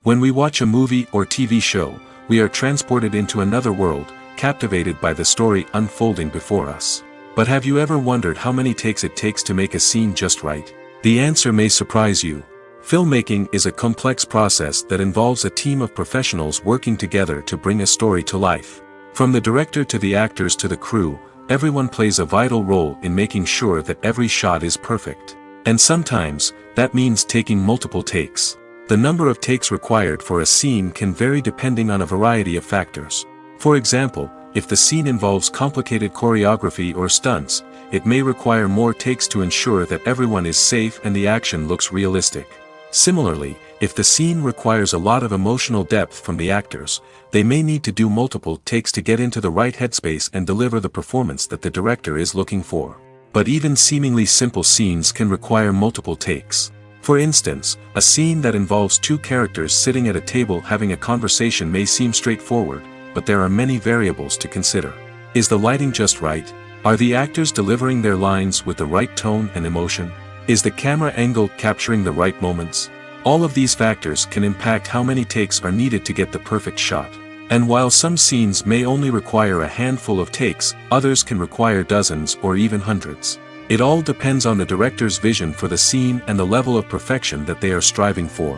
When we watch a movie or TV show, we are transported into another world, captivated by the story unfolding before us. But have you ever wondered how many takes it takes to make a scene just right? The answer may surprise you. Filmmaking is a complex process that involves a team of professionals working together to bring a story to life. From the director to the actors to the crew, everyone plays a vital role in making sure that every shot is perfect. And sometimes, that means taking multiple takes. The number of takes required for a scene can vary depending on a variety of factors. For example, if the scene involves complicated choreography or stunts, it may require more takes to ensure that everyone is safe and the action looks realistic. Similarly, if the scene requires a lot of emotional depth from the actors, they may need to do multiple takes to get into the right headspace and deliver the performance that the director is looking for. But even seemingly simple scenes can require multiple takes. For instance, a scene that involves two characters sitting at a table having a conversation may seem straightforward, but there are many variables to consider. Is the lighting just right? Are the actors delivering their lines with the right tone and emotion? Is the camera angle capturing the right moments? All of these factors can impact how many takes are needed to get the perfect shot. And while some scenes may only require a handful of takes, others can require dozens or even hundreds. It all depends on the director's vision for the scene and the level of perfection that they are striving for.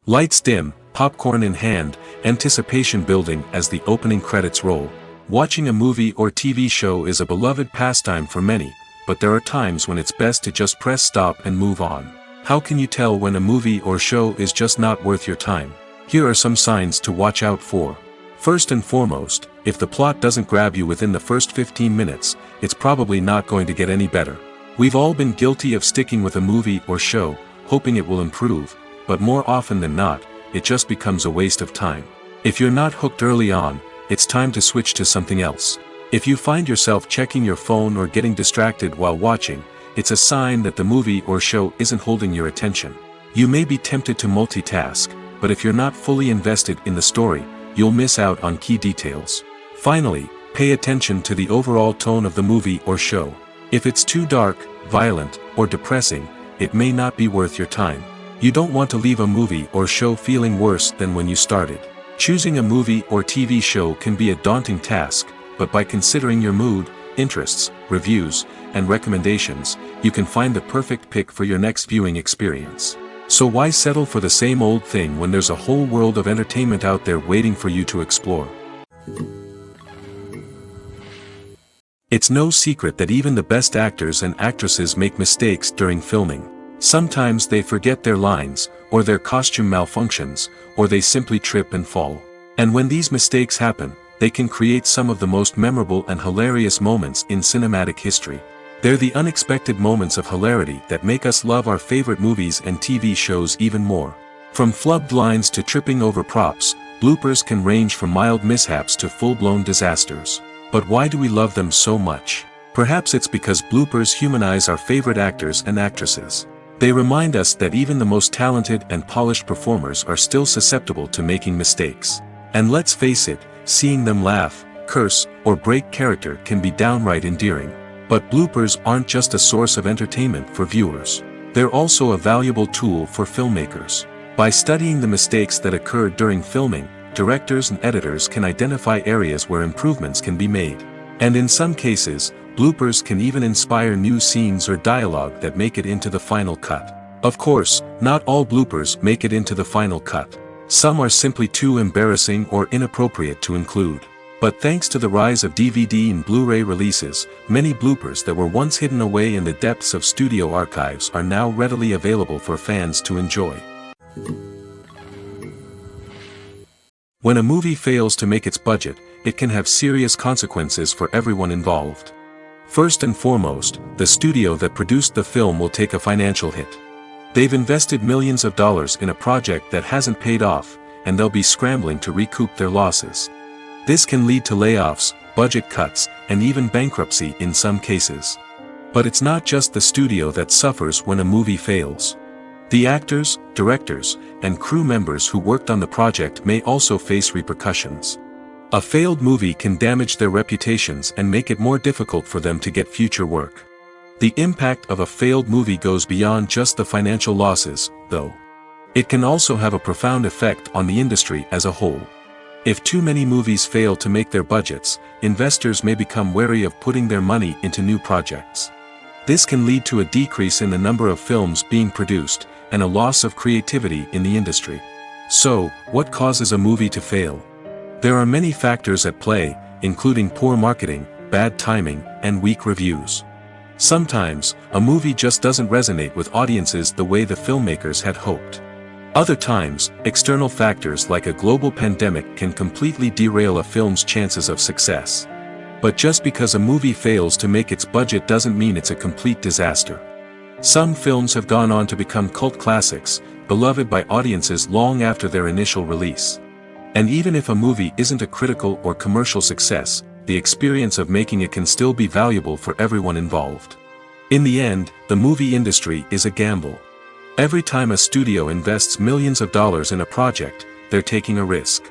Lights dim, popcorn in hand, anticipation building as the opening credits roll. Watching a movie or TV show is a beloved pastime for many, but there are times when it's best to just press stop and move on. How can you tell when a movie or show is just not worth your time? Here are some signs to watch out for. First and foremost, if the plot doesn't grab you within the first 15 minutes, it's probably not going to get any better. We've all been guilty of sticking with a movie or show, hoping it will improve, but more often than not, it just becomes a waste of time. If you're not hooked early on, it's time to switch to something else. If you find yourself checking your phone or getting distracted while watching, it's a sign that the movie or show isn't holding your attention. You may be tempted to multitask, but if you're not fully invested in the story, you'll miss out on key details. Finally, pay attention to the overall tone of the movie or show. If it's too dark, violent, or depressing, it may not be worth your time. You don't want to leave a movie or show feeling worse than when you started. Choosing a movie or TV show can be a daunting task, but by considering your mood, interests, reviews, and recommendations, you can find the perfect pick for your next viewing experience. So why settle for the same old thing when there's a whole world of entertainment out there waiting for you to explore? It's no secret that even the best actors and actresses make mistakes during filming. Sometimes they forget their lines, or their costume malfunctions, or they simply trip and fall. And when these mistakes happen, they can create some of the most memorable and hilarious moments in cinematic history. They're the unexpected moments of hilarity that make us love our favorite movies and TV shows even more. From flubbed lines to tripping over props, bloopers can range from mild mishaps to full-blown disasters. But why do we love them so much? Perhaps it's because bloopers humanize our favorite actors and actresses. They remind us that even the most talented and polished performers are still susceptible to making mistakes. And let's face it, seeing them laugh, curse, or break character can be downright endearing. But bloopers aren't just a source of entertainment for viewers. They're also a valuable tool for filmmakers. By studying the mistakes that occurred during filming, directors and editors can identify areas where improvements can be made. And in some cases, bloopers can even inspire new scenes or dialogue that make it into the final cut. Of course, not all bloopers make it into the final cut. Some are simply too embarrassing or inappropriate to include. But thanks to the rise of DVD and Blu-ray releases, many bloopers that were once hidden away in the depths of studio archives are now readily available for fans to enjoy. When a movie fails to make its budget, it can have serious consequences for everyone involved. First and foremost, the studio that produced the film will take a financial hit. They've invested millions of dollars in a project that hasn't paid off, and they'll be scrambling to recoup their losses. This can lead to layoffs, budget cuts, and even bankruptcy in some cases. But it's not just the studio that suffers when a movie fails. The actors, directors, and crew members who worked on the project may also face repercussions. A failed movie can damage their reputations and make it more difficult for them to get future work. The impact of a failed movie goes beyond just the financial losses, though. It can also have a profound effect on the industry as a whole. If too many movies fail to make their budgets, investors may become wary of putting their money into new projects. This can lead to a decrease in the number of films being produced, and a loss of creativity in the industry. So, what causes a movie to fail? There are many factors at play, including poor marketing, bad timing, and weak reviews. Sometimes, a movie just doesn't resonate with audiences the way the filmmakers had hoped. Other times, external factors like a global pandemic can completely derail a film's chances of success. But just because a movie fails to make its budget doesn't mean it's a complete disaster. Some films have gone on to become cult classics, beloved by audiences long after their initial release. And even if a movie isn't a critical or commercial success, the experience of making it can still be valuable for everyone involved. In the end, the movie industry is a gamble. Every time a studio invests millions of dollars in a project, they're taking a risk.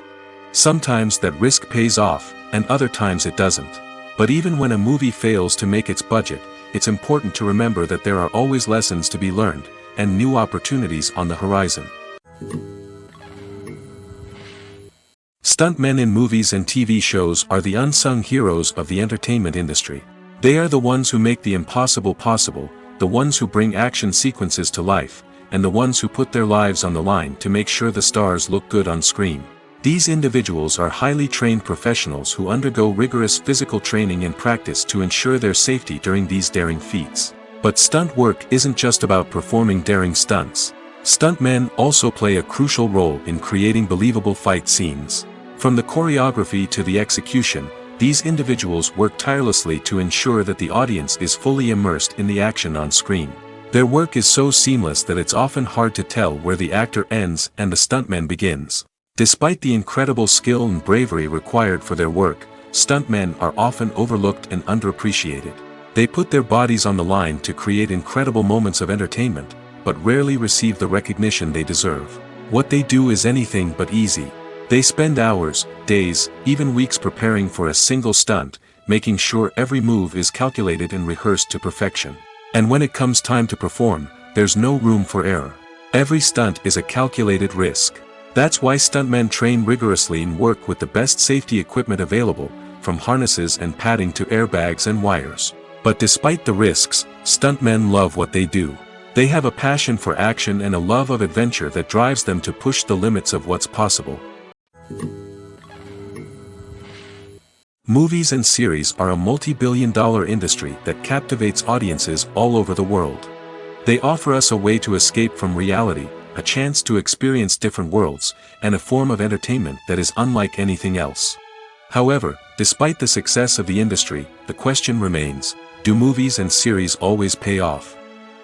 Sometimes that risk pays off, and other times it doesn't. But even when a movie fails to make its budget, it's important to remember that there are always lessons to be learned, and new opportunities on the horizon. Stuntmen in movies and TV shows are the unsung heroes of the entertainment industry. They are the ones who make the impossible possible, the ones who bring action sequences to life, and the ones who put their lives on the line to make sure the stars look good on screen. These individuals are highly trained professionals who undergo rigorous physical training and practice to ensure their safety during these daring feats. But stunt work isn't just about performing daring stunts. Stuntmen also play a crucial role in creating believable fight scenes. From the choreography to the execution, these individuals work tirelessly to ensure that the audience is fully immersed in the action on screen. Their work is so seamless that it's often hard to tell where the actor ends and the stuntman begins. Despite the incredible skill and bravery required for their work, stuntmen are often overlooked and underappreciated. They put their bodies on the line to create incredible moments of entertainment, but rarely receive the recognition they deserve. What they do is anything but easy. They spend hours, days, even weeks preparing for a single stunt, making sure every move is calculated and rehearsed to perfection. And when it comes time to perform, there's no room for error. Every stunt is a calculated risk. That's why stuntmen train rigorously and work with the best safety equipment available, from harnesses and padding to airbags and wires. But despite the risks, stuntmen love what they do. They have a passion for action and a love of adventure that drives them to push the limits of what's possible. Movies and series are a multi-billion-dollar industry that captivates audiences all over the world. They offer us a way to escape from reality, a chance to experience different worlds, and a form of entertainment that is unlike anything else. However, despite the success of the industry, the question remains, do movies and series always pay off?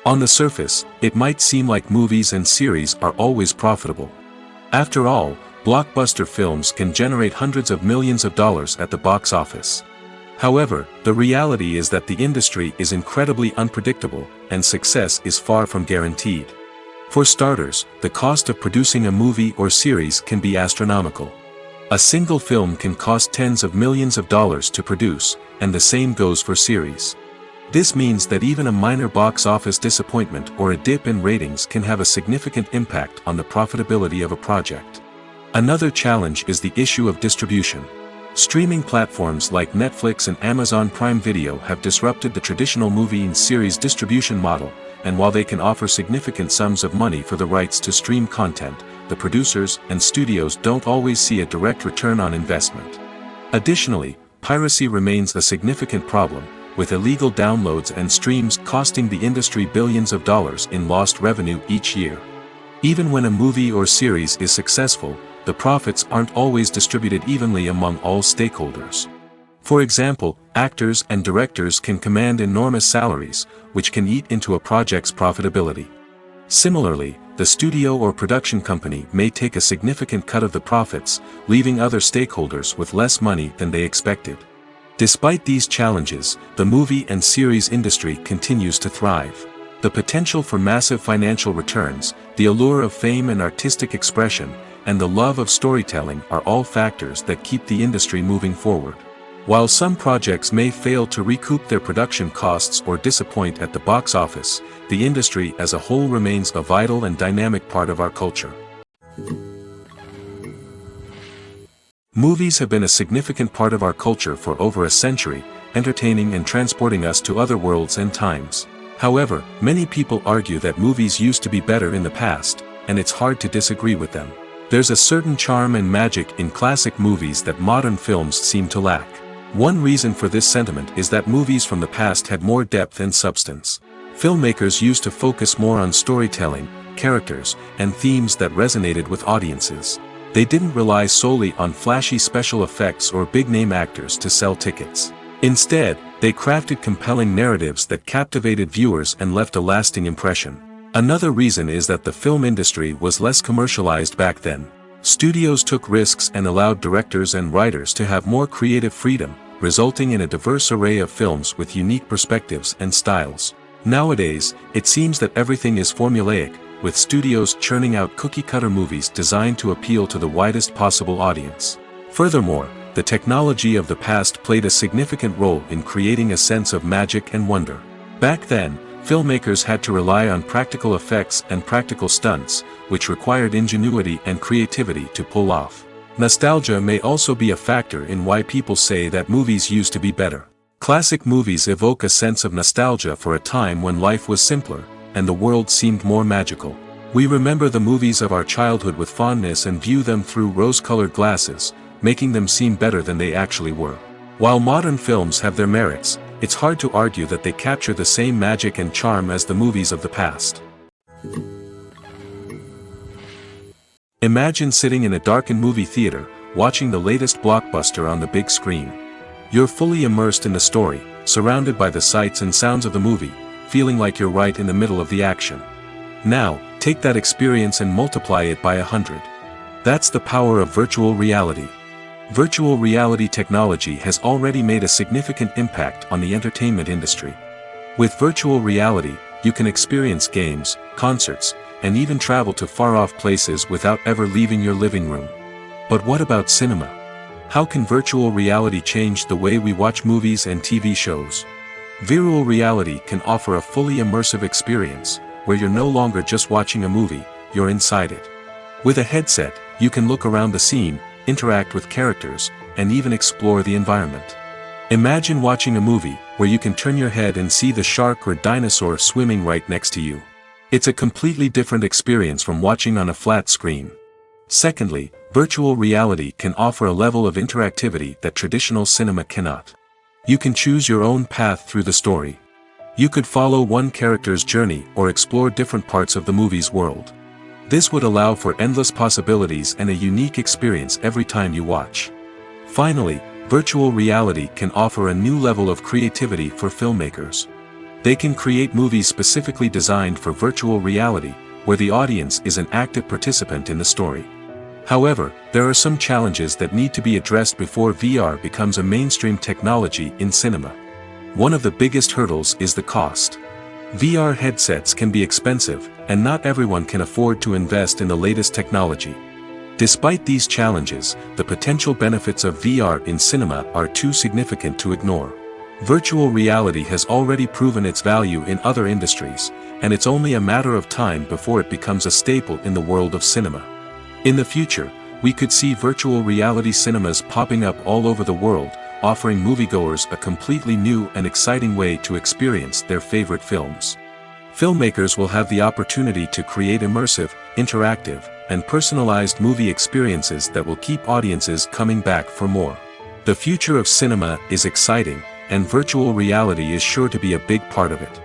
On the surface, it might seem like movies and series are always profitable. After all, blockbuster films can generate hundreds of millions of dollars at the box office. However, the reality is that the industry is incredibly unpredictable, and success is far from guaranteed. For starters, the cost of producing a movie or series can be astronomical. A single film can cost tens of millions of dollars to produce, and the same goes for series. This means that even a minor box office disappointment or a dip in ratings can have a significant impact on the profitability of a project. Another challenge is the issue of distribution. Streaming platforms like Netflix and Amazon Prime Video have disrupted the traditional movie and series distribution model, and while they can offer significant sums of money for the rights to stream content, the producers and studios don't always see a direct return on investment. Additionally, piracy remains a significant problem, with illegal downloads and streams costing the industry billions of dollars in lost revenue each year. Even when a movie or series is successful, the profits aren't always distributed evenly among all stakeholders. For example, actors and directors can command enormous salaries, which can eat into a project's profitability. Similarly, the studio or production company may take a significant cut of the profits, leaving other stakeholders with less money than they expected. Despite these challenges, the movie and series industry continues to thrive. The potential for massive financial returns, the allure of fame and artistic expression, and the love of storytelling are all factors that keep the industry moving forward. While some projects may fail to recoup their production costs or disappoint at the box office, the industry as a whole remains a vital and dynamic part of our culture. Movies have been a significant part of our culture for over a century, entertaining and transporting us to other worlds and times. However, many people argue that movies used to be better in the past, and it's hard to disagree with them. There's a certain charm and magic in classic movies that modern films seem to lack. One reason for this sentiment is that movies from the past had more depth and substance. Filmmakers used to focus more on storytelling, characters, and themes that resonated with audiences. They didn't rely solely on flashy special effects or big-name actors to sell tickets. Instead, they crafted compelling narratives that captivated viewers and left a lasting impression. Another reason is that the film industry was less commercialized back then. Studios took risks and allowed directors and writers to have more creative freedom, resulting in a diverse array of films with unique perspectives and styles. Nowadays, it seems that everything is formulaic, with studios churning out cookie-cutter movies designed to appeal to the widest possible audience. Furthermore, the technology of the past played a significant role in creating a sense of magic and wonder. Back then, filmmakers had to rely on practical effects and practical stunts, which required ingenuity and creativity to pull off. Nostalgia may also be a factor in why people say that movies used to be better. Classic movies evoke a sense of nostalgia for a time when life was simpler, and the world seemed more magical. We remember the movies of our childhood with fondness and view them through rose-colored glasses, making them seem better than they actually were. While modern films have their merits, it's hard to argue that they capture the same magic and charm as the movies of the past. Imagine sitting in a darkened movie theater, watching the latest blockbuster on the big screen. You're fully immersed in the story, surrounded by the sights and sounds of the movie, feeling like you're right in the middle of the action. Now, take that experience and multiply it by 100. That's the power of virtual reality. Virtual reality technology has already made a significant impact on the entertainment industry. With virtual reality, you can experience games, concerts, and even travel to far-off places without ever leaving your living room. But what about cinema? How can virtual reality change the way we watch movies and TV shows? Virtual reality can offer a fully immersive experience, where you're no longer just watching a movie, you're inside it. With a headset, you can look around the scene, interact with characters, and even explore the environment. Imagine watching a movie where you can turn your head and see the shark or dinosaur swimming right next to you. It's a completely different experience from watching on a flat screen. Secondly, virtual reality can offer a level of interactivity that traditional cinema cannot. You can choose your own path through the story. You could follow one character's journey or explore different parts of the movie's world. This would allow for endless possibilities and a unique experience every time you watch. Finally, virtual reality can offer a new level of creativity for filmmakers. They can create movies specifically designed for virtual reality, where the audience is an active participant in the story. However, there are some challenges that need to be addressed before VR becomes a mainstream technology in cinema. One of the biggest hurdles is the cost. VR headsets can be expensive, and not everyone can afford to invest in the latest technology. Despite these challenges, the potential benefits of VR in cinema are too significant to ignore. Virtual reality has already proven its value in other industries, and it's only a matter of time before it becomes a staple in the world of cinema. In the future, we could see virtual reality cinemas popping up all over the world, offering moviegoers a completely new and exciting way to experience their favorite films. Filmmakers will have the opportunity to create immersive, interactive, and personalized movie experiences that will keep audiences coming back for more. The future of cinema is exciting, and virtual reality is sure to be a big part of it.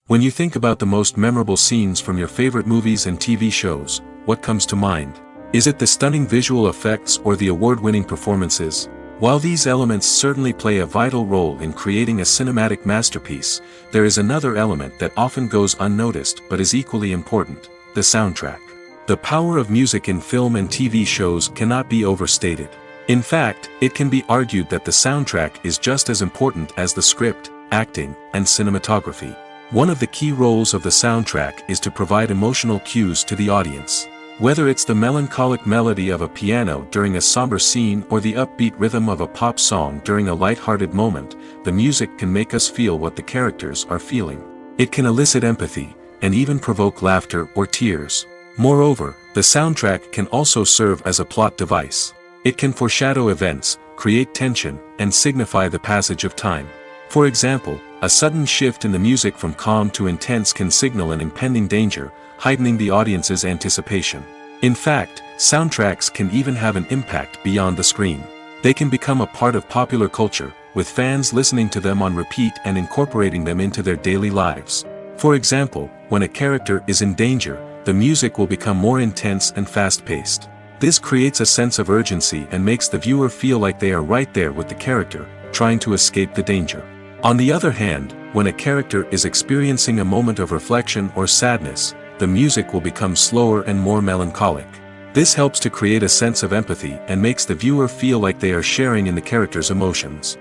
When you think about the most memorable scenes from your favorite movies and TV shows, what comes to mind? Is it the stunning visual effects or the award-winning performances? While these elements certainly play a vital role in creating a cinematic masterpiece, there is another element that often goes unnoticed but is equally important: the soundtrack. The power of music in film and TV shows cannot be overstated. In fact, it can be argued that the soundtrack is just as important as the script, acting, and cinematography. One of the key roles of the soundtrack is to provide emotional cues to the audience. Whether it's the melancholic melody of a piano during a somber scene or the upbeat rhythm of a pop song during a light-hearted moment, the music can make us feel what the characters are feeling. It can elicit empathy, and even provoke laughter or tears. Moreover, the soundtrack can also serve as a plot device. It can foreshadow events, create tension, and signify the passage of time. For example, a sudden shift in the music from calm to intense can signal an impending danger, heightening the audience's anticipation. In fact, soundtracks can even have an impact beyond the screen. They can become a part of popular culture, with fans listening to them on repeat and incorporating them into their daily lives. For example, when a character is in danger, the music will become more intense and fast-paced. This creates a sense of urgency and makes the viewer feel like they are right there with the character, trying to escape the danger. On the other hand, when a character is experiencing a moment of reflection or sadness, the music will become slower and more melancholic. This helps to create a sense of empathy and makes the viewer feel like they are sharing in the character's emotions.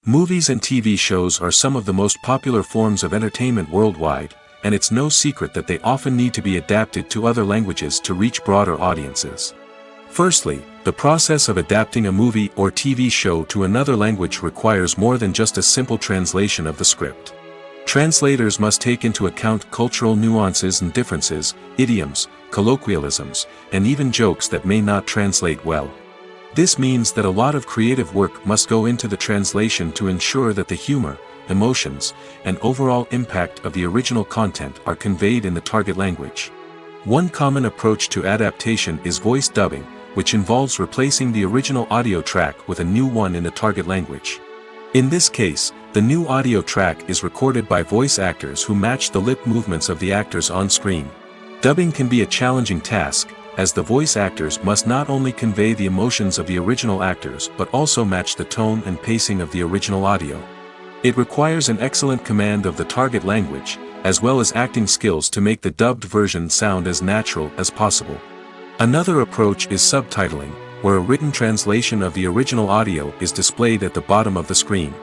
Movies and TV shows are some of the most popular forms of entertainment worldwide, and it's no secret that they often need to be adapted to other languages to reach broader audiences. Firstly, the process of adapting a movie or TV show to another language requires more than just a simple translation of the script. Translators must take into account cultural nuances and differences, idioms, colloquialisms, and even jokes that may not translate well. This means that a lot of creative work must go into the translation to ensure that the humor, emotions, and overall impact of the original content are conveyed in the target language. One common approach to adaptation is voice dubbing, which involves replacing the original audio track with a new one in the target language. In this case, the new audio track is recorded by voice actors who match the lip movements of the actors on screen. Dubbing can be a challenging task, as the voice actors must not only convey the emotions of the original actors but also match the tone and pacing of the original audio. It requires an excellent command of the target language, as well as acting skills to make the dubbed version sound as natural as possible. Another approach is subtitling, where a written translation of the original audio is displayed at the bottom of the screen.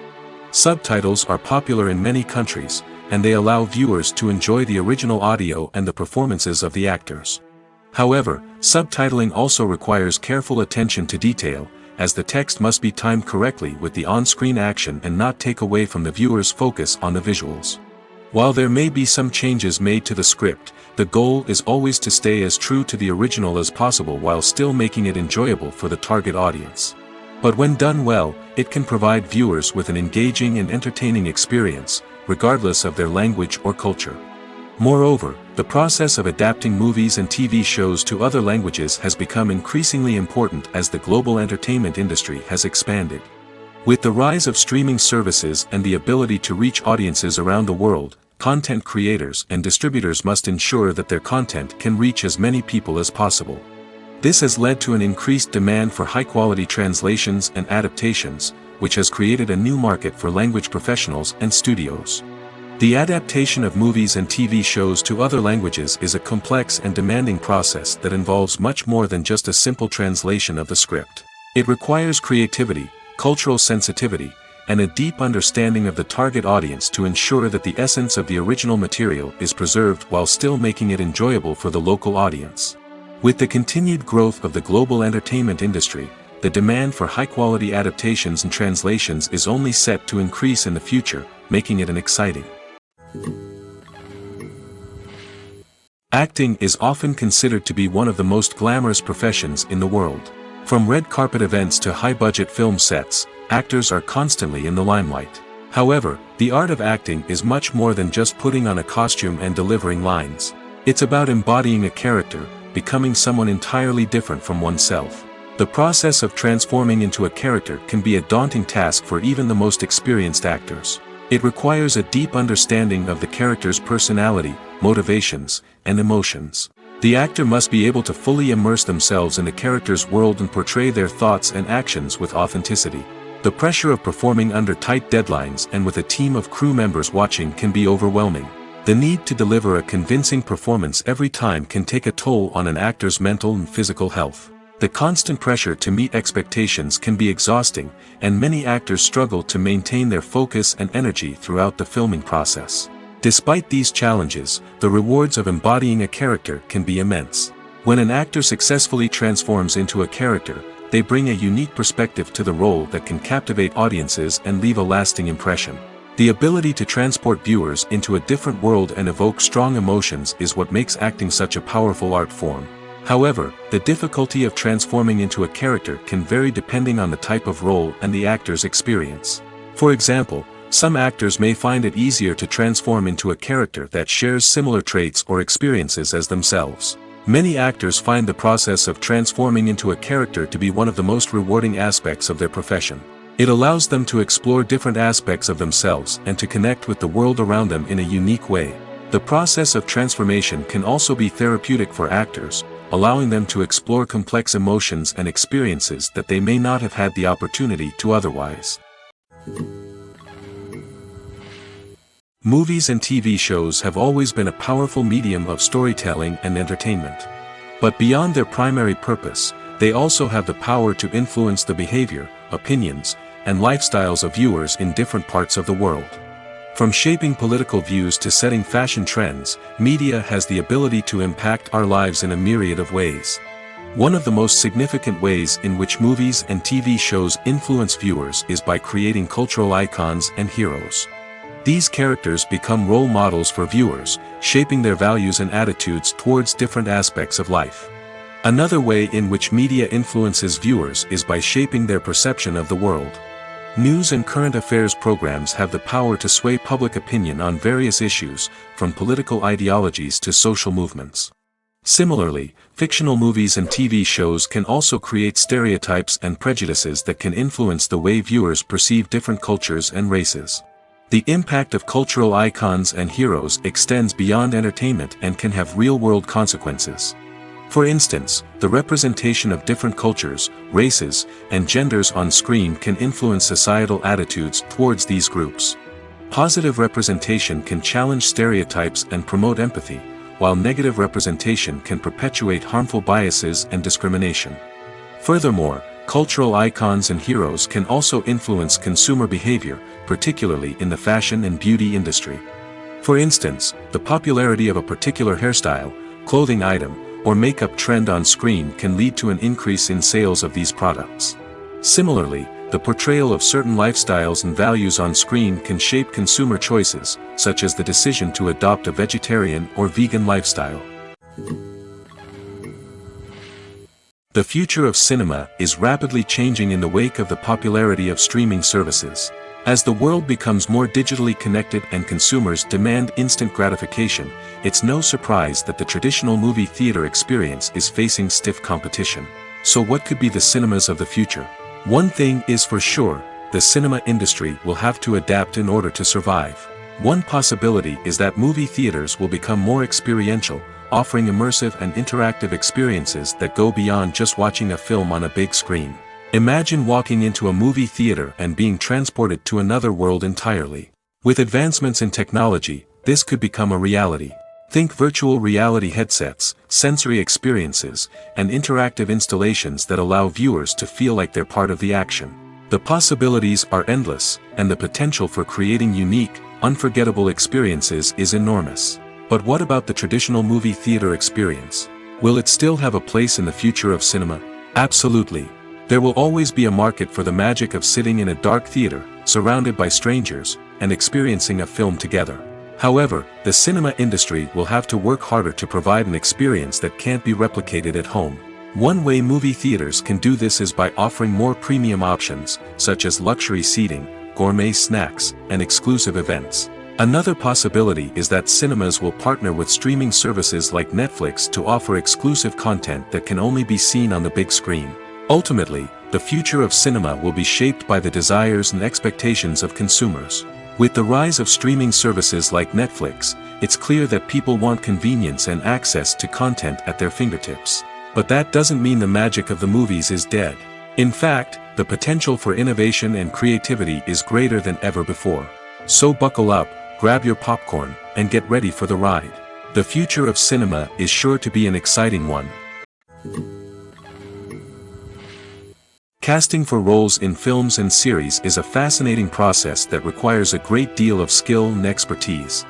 Subtitles are popular in many countries, and they allow viewers to enjoy the original audio and the performances of the actors. However, subtitling also requires careful attention to detail, as the text must be timed correctly with the on-screen action and not take away from the viewer's focus on the visuals. While there may be some changes made to the script, the goal is always to stay as true to the original as possible while still making it enjoyable for the target audience. But when done well, it can provide viewers with an engaging and entertaining experience, regardless of their language or culture. Moreover, the process of adapting movies and TV shows to other languages has become increasingly important as the global entertainment industry has expanded. With the rise of streaming services and the ability to reach audiences around the world, content creators and distributors must ensure that their content can reach as many people as possible. This has led to an increased demand for high-quality translations and adaptations, which has created a new market for language professionals and studios. The adaptation of movies and TV shows to other languages is a complex and demanding process that involves much more than just a simple translation of the script. It requires creativity, cultural sensitivity, and a deep understanding of the target audience to ensure that the essence of the original material is preserved while still making it enjoyable for the local audience. With the continued growth of the global entertainment industry, the demand for high-quality adaptations and translations is only set to increase in the future, making it an exciting. Acting is often considered to be one of the most glamorous professions in the world. From red carpet events to high-budget film sets, actors are constantly in the limelight. However, the art of acting is much more than just putting on a costume and delivering lines. It's about embodying a character, becoming someone entirely different from oneself. The process of transforming into a character can be a daunting task for even the most experienced actors. It requires a deep understanding of the character's personality, motivations, and emotions. The actor must be able to fully immerse themselves in the character's world and portray their thoughts and actions with authenticity. The pressure of performing under tight deadlines and with a team of crew members watching can be overwhelming. The need to deliver a convincing performance every time can take a toll on an actor's mental and physical health. The constant pressure to meet expectations can be exhausting, and many actors struggle to maintain their focus and energy throughout the filming process. Despite these challenges, the rewards of embodying a character can be immense. When an actor successfully transforms into a character, they bring a unique perspective to the role that can captivate audiences and leave a lasting impression. The ability to transport viewers into a different world and evoke strong emotions is what makes acting such a powerful art form. However, the difficulty of transforming into a character can vary depending on the type of role and the actor's experience. For example, some actors may find it easier to transform into a character that shares similar traits or experiences as themselves. Many actors find the process of transforming into a character to be one of the most rewarding aspects of their profession. It allows them to explore different aspects of themselves and to connect with the world around them in a unique way. The process of transformation can also be therapeutic for actors, allowing them to explore complex emotions and experiences that they may not have had the opportunity to otherwise. Movies and TV shows have always been a powerful medium of storytelling and entertainment. But beyond their primary purpose, they also have the power to influence the behavior, opinions, and lifestyles of viewers in different parts of the world. From shaping political views to setting fashion trends, media has the ability to impact our lives in a myriad of ways. One of the most significant ways in which movies and TV shows influence viewers is by creating cultural icons and heroes. These characters become role models for viewers, shaping their values and attitudes towards different aspects of life. Another way in which media influences viewers is by shaping their perception of the world. News and current affairs programs have the power to sway public opinion on various issues, from political ideologies to social movements. Similarly, fictional movies and TV shows can also create stereotypes and prejudices that can influence the way viewers perceive different cultures and races. The impact of cultural icons and heroes extends beyond entertainment and can have real-world consequences. For instance, the representation of different cultures, races, and genders on screen can influence societal attitudes towards these groups. Positive representation can challenge stereotypes and promote empathy, while negative representation can perpetuate harmful biases and discrimination. Furthermore, cultural icons and heroes can also influence consumer behavior, particularly in the fashion and beauty industry. For instance, the popularity of a particular hairstyle, clothing item, or makeup trend on screen can lead to an increase in sales of these products. Similarly, the portrayal of certain lifestyles and values on screen can shape consumer choices, such as the decision to adopt a vegetarian or vegan lifestyle. The future of cinema is rapidly changing in the wake of the popularity of streaming services. As the world becomes more digitally connected and consumers demand instant gratification, it's no surprise that the traditional movie theater experience is facing stiff competition. So what could be the cinemas of the future? One thing is for sure, the cinema industry will have to adapt in order to survive. One possibility is that movie theaters will become more experiential, offering immersive and interactive experiences that go beyond just watching a film on a big screen. Imagine walking into a movie theater and being transported to another world entirely. With advancements in technology, this could become a reality. Think virtual reality headsets, sensory experiences, and interactive installations that allow viewers to feel like they're part of the action. The possibilities are endless, and the potential for creating unique, unforgettable experiences is enormous. But what about the traditional movie theater experience? Will it still have a place in the future of cinema? Absolutely. There will always be a market for the magic of sitting in a dark theater, surrounded by strangers, and experiencing a film together. However, the cinema industry will have to work harder to provide an experience that can't be replicated at home. One way movie theaters can do this is by offering more premium options, such as luxury seating, gourmet snacks, and exclusive events. Another possibility is that cinemas will partner with streaming services like Netflix to offer exclusive content that can only be seen on the big screen. Ultimately, the future of cinema will be shaped by the desires and expectations of consumers. With the rise of streaming services like Netflix, it's clear that people want convenience and access to content at their fingertips. But that doesn't mean the magic of the movies is dead. In fact, the potential for innovation and creativity is greater than ever before. So buckle up, grab your popcorn, and get ready for the ride. The future of cinema is sure to be an exciting one. Casting for roles in films and series is a fascinating process that requires a great deal of skill and expertise.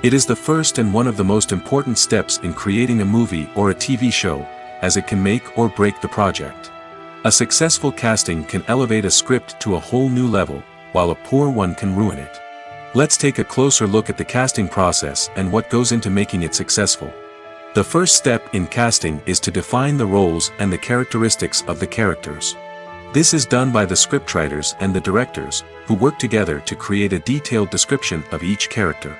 It is the first and one of the most important steps in creating a movie or a TV show, as it can make or break the project. A successful casting can elevate a script to a whole new level, while a poor one can ruin it. Let's take a closer look at the casting process and what goes into making it successful. The first step in casting is to define the roles and the characteristics of the characters. This is done by the scriptwriters and the directors, who work together to create a detailed description of each character.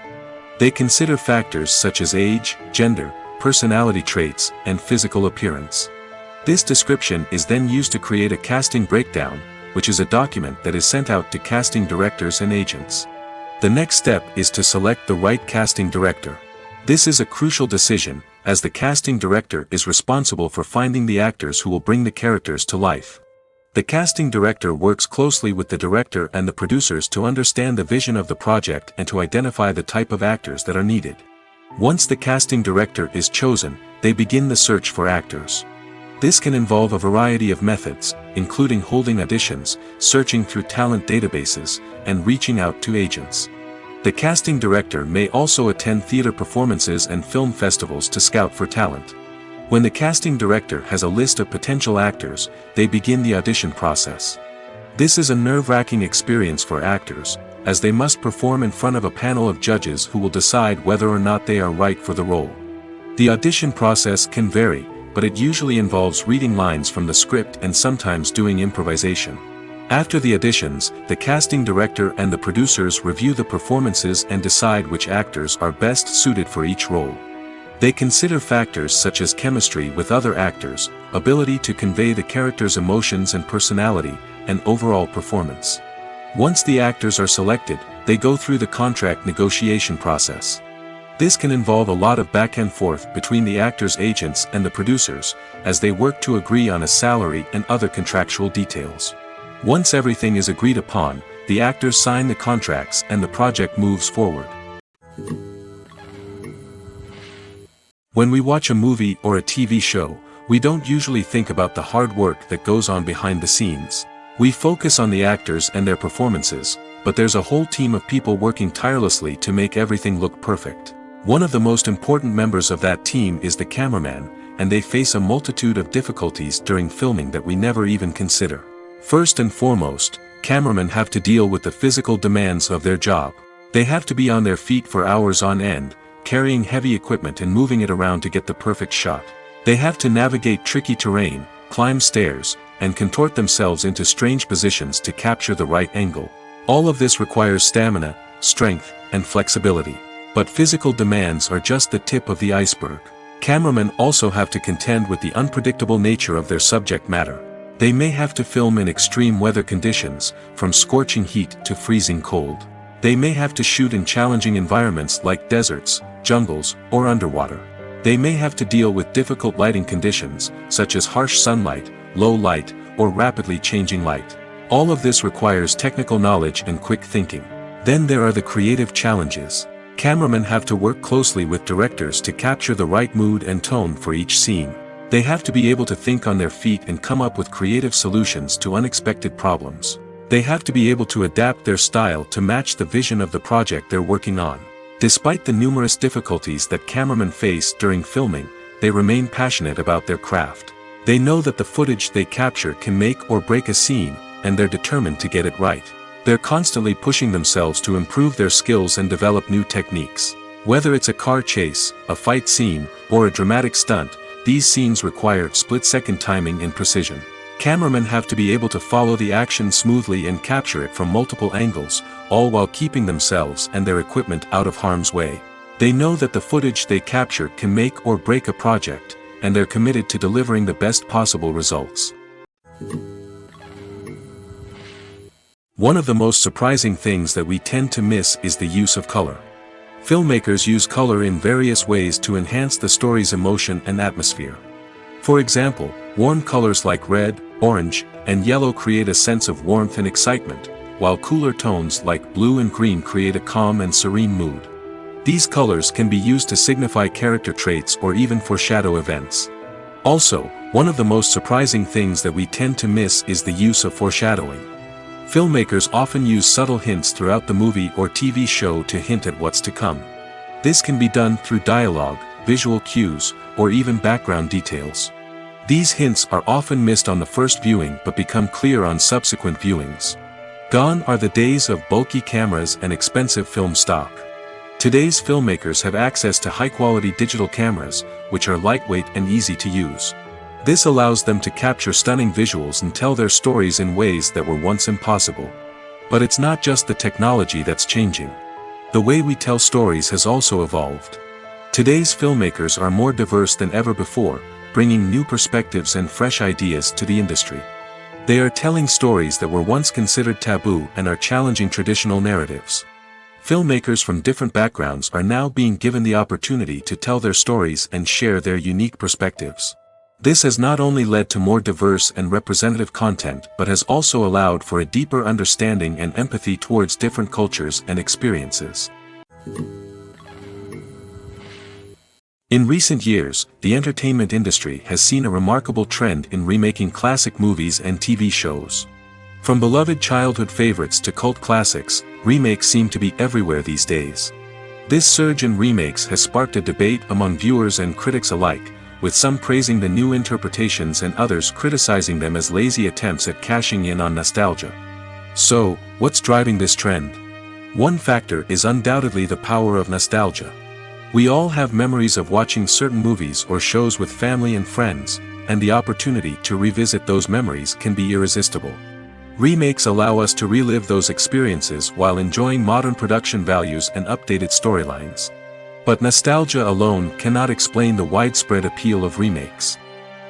They consider factors such as age, gender, personality traits, and physical appearance. This description is then used to create a casting breakdown, which is a document that is sent out to casting directors and agents. The next step is to select the right casting director. This is a crucial decision, as the casting director is responsible for finding the actors who will bring the characters to life. The casting director works closely with the director and the producers to understand the vision of the project and to identify the type of actors that are needed. Once the casting director is chosen, they begin the search for actors. This can involve a variety of methods, including holding auditions, searching through talent databases, and reaching out to agents. The casting director may also attend theater performances and film festivals to scout for talent. When the casting director has a list of potential actors, they begin the audition process. This is a nerve-wracking experience for actors, as they must perform in front of a panel of judges who will decide whether or not they are right for the role. The audition process can vary, but it usually involves reading lines from the script and sometimes doing improvisation. After the auditions, the casting director and the producers review the performances and decide which actors are best suited for each role. They consider factors such as chemistry with other actors, ability to convey the character's emotions and personality, and overall performance. Once the actors are selected, they go through the contract negotiation process. This can involve a lot of back and forth between the actors' agents and the producers, as they work to agree on a salary and other contractual details. Once everything is agreed upon, the actors sign the contracts and the project moves forward. When we watch a movie or a TV show, we don't usually think about the hard work that goes on behind the scenes. We focus on the actors and their performances, but there's a whole team of people working tirelessly to make everything look perfect. One of the most important members of that team is the cameraman, and they face a multitude of difficulties during filming that we never even consider. First and foremost, cameramen have to deal with the physical demands of their job. They have to be on their feet for hours on end, carrying heavy equipment and moving it around to get the perfect shot. They have to navigate tricky terrain, climb stairs, and contort themselves into strange positions to capture the right angle. All of this requires stamina, strength, and flexibility. But physical demands are just the tip of the iceberg. Cameramen also have to contend with the unpredictable nature of their subject matter. They may have to film in extreme weather conditions, from scorching heat to freezing cold. They may have to shoot in challenging environments like deserts, jungles, or underwater. They may have to deal with difficult lighting conditions, such as harsh sunlight, low light, or rapidly changing light. All of this requires technical knowledge and quick thinking. Then there are the creative challenges. Cameramen have to work closely with directors to capture the right mood and tone for each scene. They have to be able to think on their feet and come up with creative solutions to unexpected problems. They have to be able to adapt their style to match the vision of the project they're working on. Despite the numerous difficulties that cameramen face during filming, they remain passionate about their craft. They know that the footage they capture can make or break a scene, and they're determined to get it right. They're constantly pushing themselves to improve their skills and develop new techniques. Whether it's a car chase, a fight scene, or a dramatic stunt, these scenes require split-second timing and precision. Cameramen have to be able to follow the action smoothly and capture it from multiple angles, all while keeping themselves and their equipment out of harm's way. They know that the footage they capture can make or break a project, and they're committed to delivering the best possible results. One of the most surprising things that we tend to miss is the use of color. Filmmakers use color in various ways to enhance the story's emotion and atmosphere. For example, warm colors like red, orange, and yellow create a sense of warmth and excitement, while cooler tones like blue and green create a calm and serene mood. These colors can be used to signify character traits or even foreshadow events. Also, one of the most surprising things that we tend to miss is the use of foreshadowing. Filmmakers often use subtle hints throughout the movie or TV show to hint at what's to come. This can be done through dialogue, visual cues, or even background details. These hints are often missed on the first viewing but become clear on subsequent viewings. Gone are the days of bulky cameras and expensive film stock. Today's filmmakers have access to high-quality digital cameras, which are lightweight and easy to use. This allows them to capture stunning visuals and tell their stories in ways that were once impossible. But it's not just the technology that's changing. The way we tell stories has also evolved. Today's filmmakers are more diverse than ever before, bringing new perspectives and fresh ideas to the industry. They are telling stories that were once considered taboo and are challenging traditional narratives. Filmmakers from different backgrounds are now being given the opportunity to tell their stories and share their unique perspectives. This has not only led to more diverse and representative content but has also allowed for a deeper understanding and empathy towards different cultures and experiences. In recent years, the entertainment industry has seen a remarkable trend in remaking classic movies and TV shows. From beloved childhood favorites to cult classics, remakes seem to be everywhere these days. This surge in remakes has sparked a debate among viewers and critics alike, with some praising the new interpretations and others criticizing them as lazy attempts at cashing in on nostalgia. So, what's driving this trend? One factor is undoubtedly the power of nostalgia. We all have memories of watching certain movies or shows with family and friends, and the opportunity to revisit those memories can be irresistible. Remakes allow us to relive those experiences while enjoying modern production values and updated storylines. But nostalgia alone cannot explain the widespread appeal of remakes.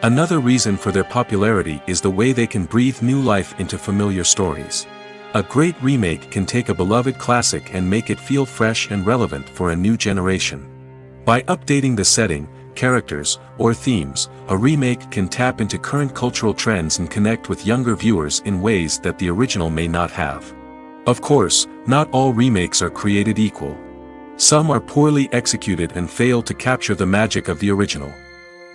Another reason for their popularity is the way they can breathe new life into familiar stories. A great remake can take a beloved classic and make it feel fresh and relevant for a new generation. By updating the setting, characters, or themes, a remake can tap into current cultural trends and connect with younger viewers in ways that the original may not have. Of course, not all remakes are created equal. Some are poorly executed and fail to capture the magic of the original.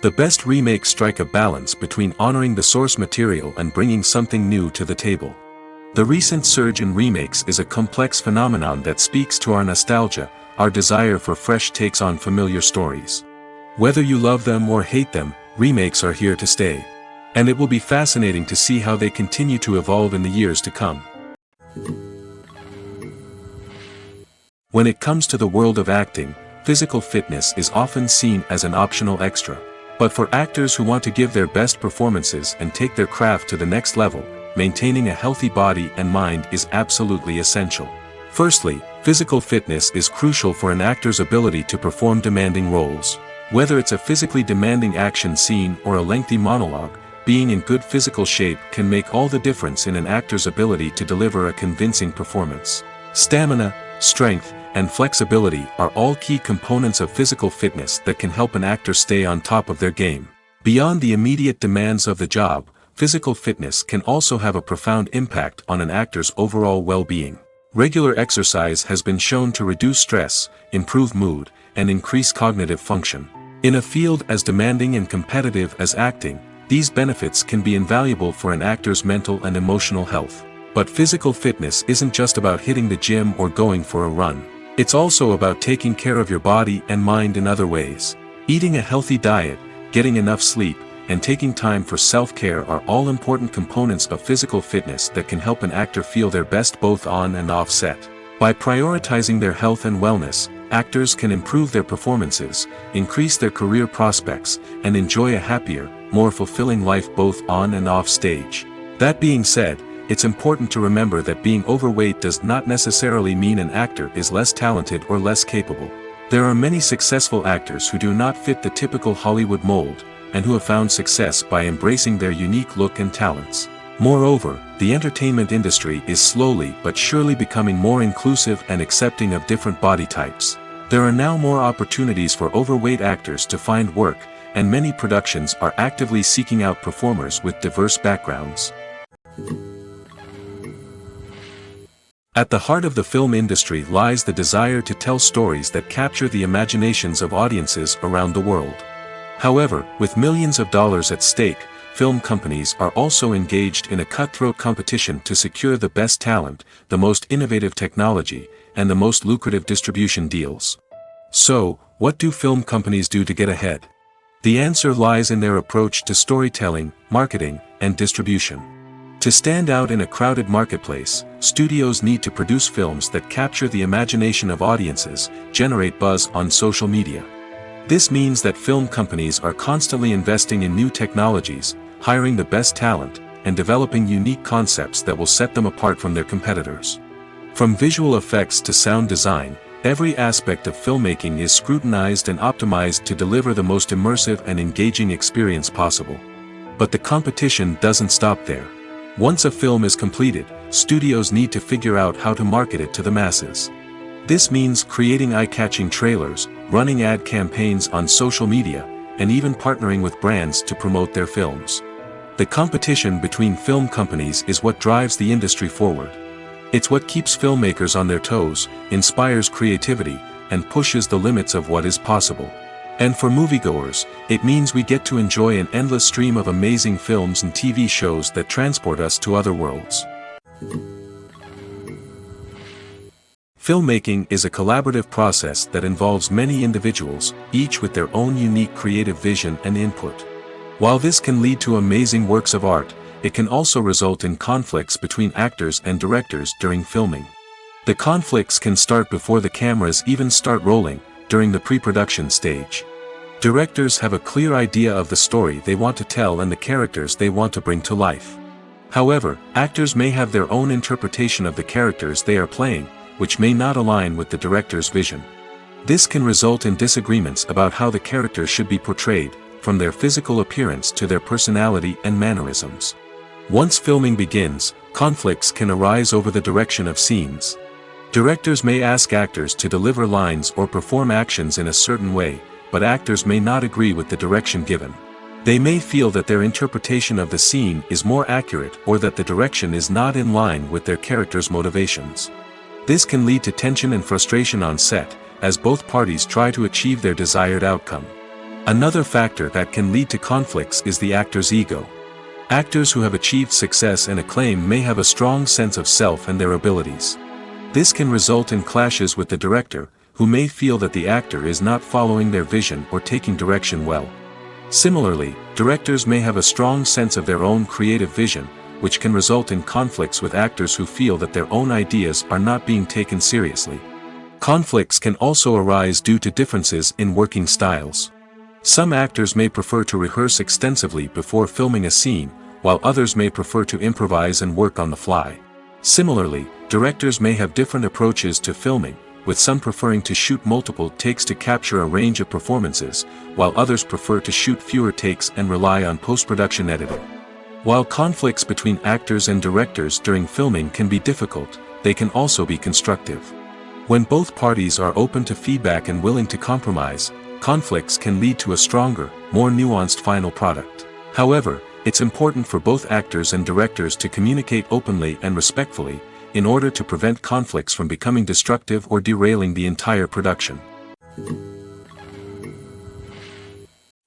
The best remakes strike a balance between honoring the source material and bringing something new to the table. The recent surge in remakes is a complex phenomenon that speaks to our nostalgia, our desire for fresh takes on familiar stories. Whether you love them or hate them, remakes are here to stay. And it will be fascinating to see how they continue to evolve in the years to come. When it comes to the world of acting, physical fitness is often seen as an optional extra. But for actors who want to give their best performances and take their craft to the next level, maintaining a healthy body and mind is absolutely essential. Firstly, physical fitness is crucial for an actor's ability to perform demanding roles. Whether it's a physically demanding action scene or a lengthy monologue, being in good physical shape can make all the difference in an actor's ability to deliver a convincing performance. Stamina, strength, and flexibility are all key components of physical fitness that can help an actor stay on top of their game. Beyond the immediate demands of the job, physical fitness can also have a profound impact on an actor's overall well-being. Regular exercise has been shown to reduce stress, improve mood, and increase cognitive function. In a field as demanding and competitive as acting, these benefits can be invaluable for an actor's mental and emotional health. But physical fitness isn't just about hitting the gym or going for a run. It's also about taking care of your body and mind in other ways. Eating a healthy diet, getting enough sleep, and taking time for self-care are all important components of physical fitness that can help an actor feel their best both on and off set. By prioritizing their health and wellness, actors can improve their performances, increase their career prospects, and enjoy a happier, more fulfilling life both on and off stage. That being said, it's important to remember that being overweight does not necessarily mean an actor is less talented or less capable. There are many successful actors who do not fit the typical Hollywood mold, and who have found success by embracing their unique look and talents. Moreover, the entertainment industry is slowly but surely becoming more inclusive and accepting of different body types. There are now more opportunities for overweight actors to find work, and many productions are actively seeking out performers with diverse backgrounds. At the heart of the film industry lies the desire to tell stories that capture the imaginations of audiences around the world. However, with millions of dollars at stake, film companies are also engaged in a cutthroat competition to secure the best talent, the most innovative technology, and the most lucrative distribution deals. So, what do film companies do to get ahead? The answer lies in their approach to storytelling, marketing, and distribution. To stand out in a crowded marketplace, studios need to produce films that capture the imagination of audiences, generate buzz on social media. This means that film companies are constantly investing in new technologies, hiring the best talent, and developing unique concepts that will set them apart from their competitors. From visual effects to sound design, every aspect of filmmaking is scrutinized and optimized to deliver the most immersive and engaging experience possible. But the competition doesn't stop there. Once a film is completed, studios need to figure out how to market it to the masses. This means creating eye-catching trailers, running ad campaigns on social media, and even partnering with brands to promote their films. The competition between film companies is what drives the industry forward. It's what keeps filmmakers on their toes, inspires creativity, and pushes the limits of what is possible. And for moviegoers, it means we get to enjoy an endless stream of amazing films and TV shows that transport us to other worlds. Filmmaking is a collaborative process that involves many individuals, each with their own unique creative vision and input. While this can lead to amazing works of art, it can also result in conflicts between actors and directors during filming. The conflicts can start before the cameras even start rolling, during the pre-production stage. Directors have a clear idea of the story they want to tell and the characters they want to bring to life. However, actors may have their own interpretation of the characters they are playing, which may not align with the director's vision. This can result in disagreements about how the characters should be portrayed, from their physical appearance to their personality and mannerisms. Once filming begins, conflicts can arise over the direction of scenes. Directors may ask actors to deliver lines or perform actions in a certain way, but actors may not agree with the direction given. They may feel that their interpretation of the scene is more accurate or that the direction is not in line with their character's motivations. This can lead to tension and frustration on set, as both parties try to achieve their desired outcome. Another factor that can lead to conflicts is the actor's ego. Actors who have achieved success and acclaim may have a strong sense of self and their abilities. This can result in clashes with the director, who may feel that the actor is not following their vision or taking direction well. Similarly, directors may have a strong sense of their own creative vision, which can result in conflicts with actors who feel that their own ideas are not being taken seriously. Conflicts can also arise due to differences in working styles. Some actors may prefer to rehearse extensively before filming a scene, while others may prefer to improvise and work on the fly. Similarly, directors may have different approaches to filming, with some preferring to shoot multiple takes to capture a range of performances, while others prefer to shoot fewer takes and rely on post-production editing. While conflicts between actors and directors during filming can be difficult, they can also be constructive. When both parties are open to feedback and willing to compromise, conflicts can lead to a stronger, more nuanced final product. However, it's important for both actors and directors to communicate openly and respectfully, in order to prevent conflicts from becoming destructive or derailing the entire production.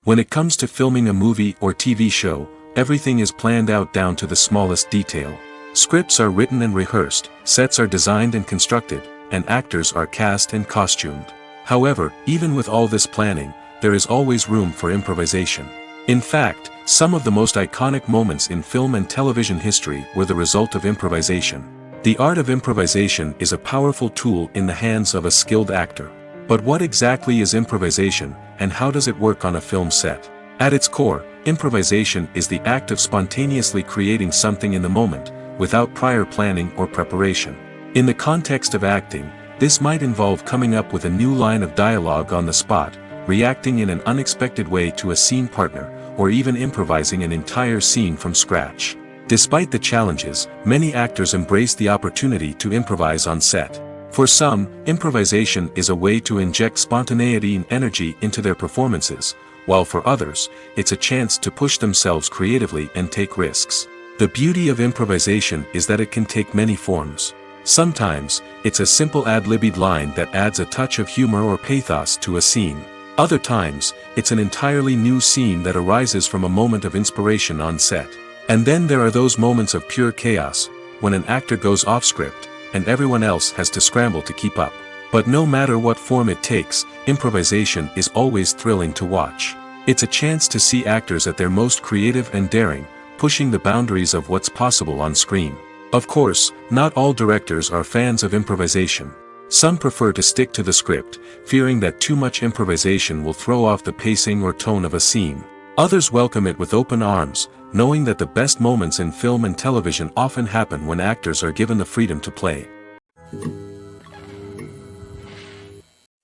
When it comes to filming a movie or TV show, everything is planned out down to the smallest detail. Scripts are written and rehearsed, sets are designed and constructed, and actors are cast and costumed. However, even with all this planning, there is always room for improvisation. In fact, some of the most iconic moments in film and television history were the result of improvisation. The art of improvisation is a powerful tool in the hands of a skilled actor. But what exactly is improvisation, and how does it work on a film set? At its core, improvisation is the act of spontaneously creating something in the moment, without prior planning or preparation. In the context of acting, this might involve coming up with a new line of dialogue on the spot, reacting in an unexpected way to a scene partner, or even improvising an entire scene from scratch. Despite the challenges, many actors embrace the opportunity to improvise on set. For some, improvisation is a way to inject spontaneity and energy into their performances, while for others, it's a chance to push themselves creatively and take risks. The beauty of improvisation is that it can take many forms. Sometimes, it's a simple ad-libbed line that adds a touch of humor or pathos to a scene. Other times, it's an entirely new scene that arises from a moment of inspiration on set. And then there are those moments of pure chaos, when an actor goes off script, and everyone else has to scramble to keep up. But no matter what form it takes, improvisation is always thrilling to watch. It's a chance to see actors at their most creative and daring, pushing the boundaries of what's possible on screen. Of course, not all directors are fans of improvisation. Some prefer to stick to the script, fearing that too much improvisation will throw off the pacing or tone of a scene. Others welcome it with open arms, knowing that the best moments in film and television often happen when actors are given the freedom to play.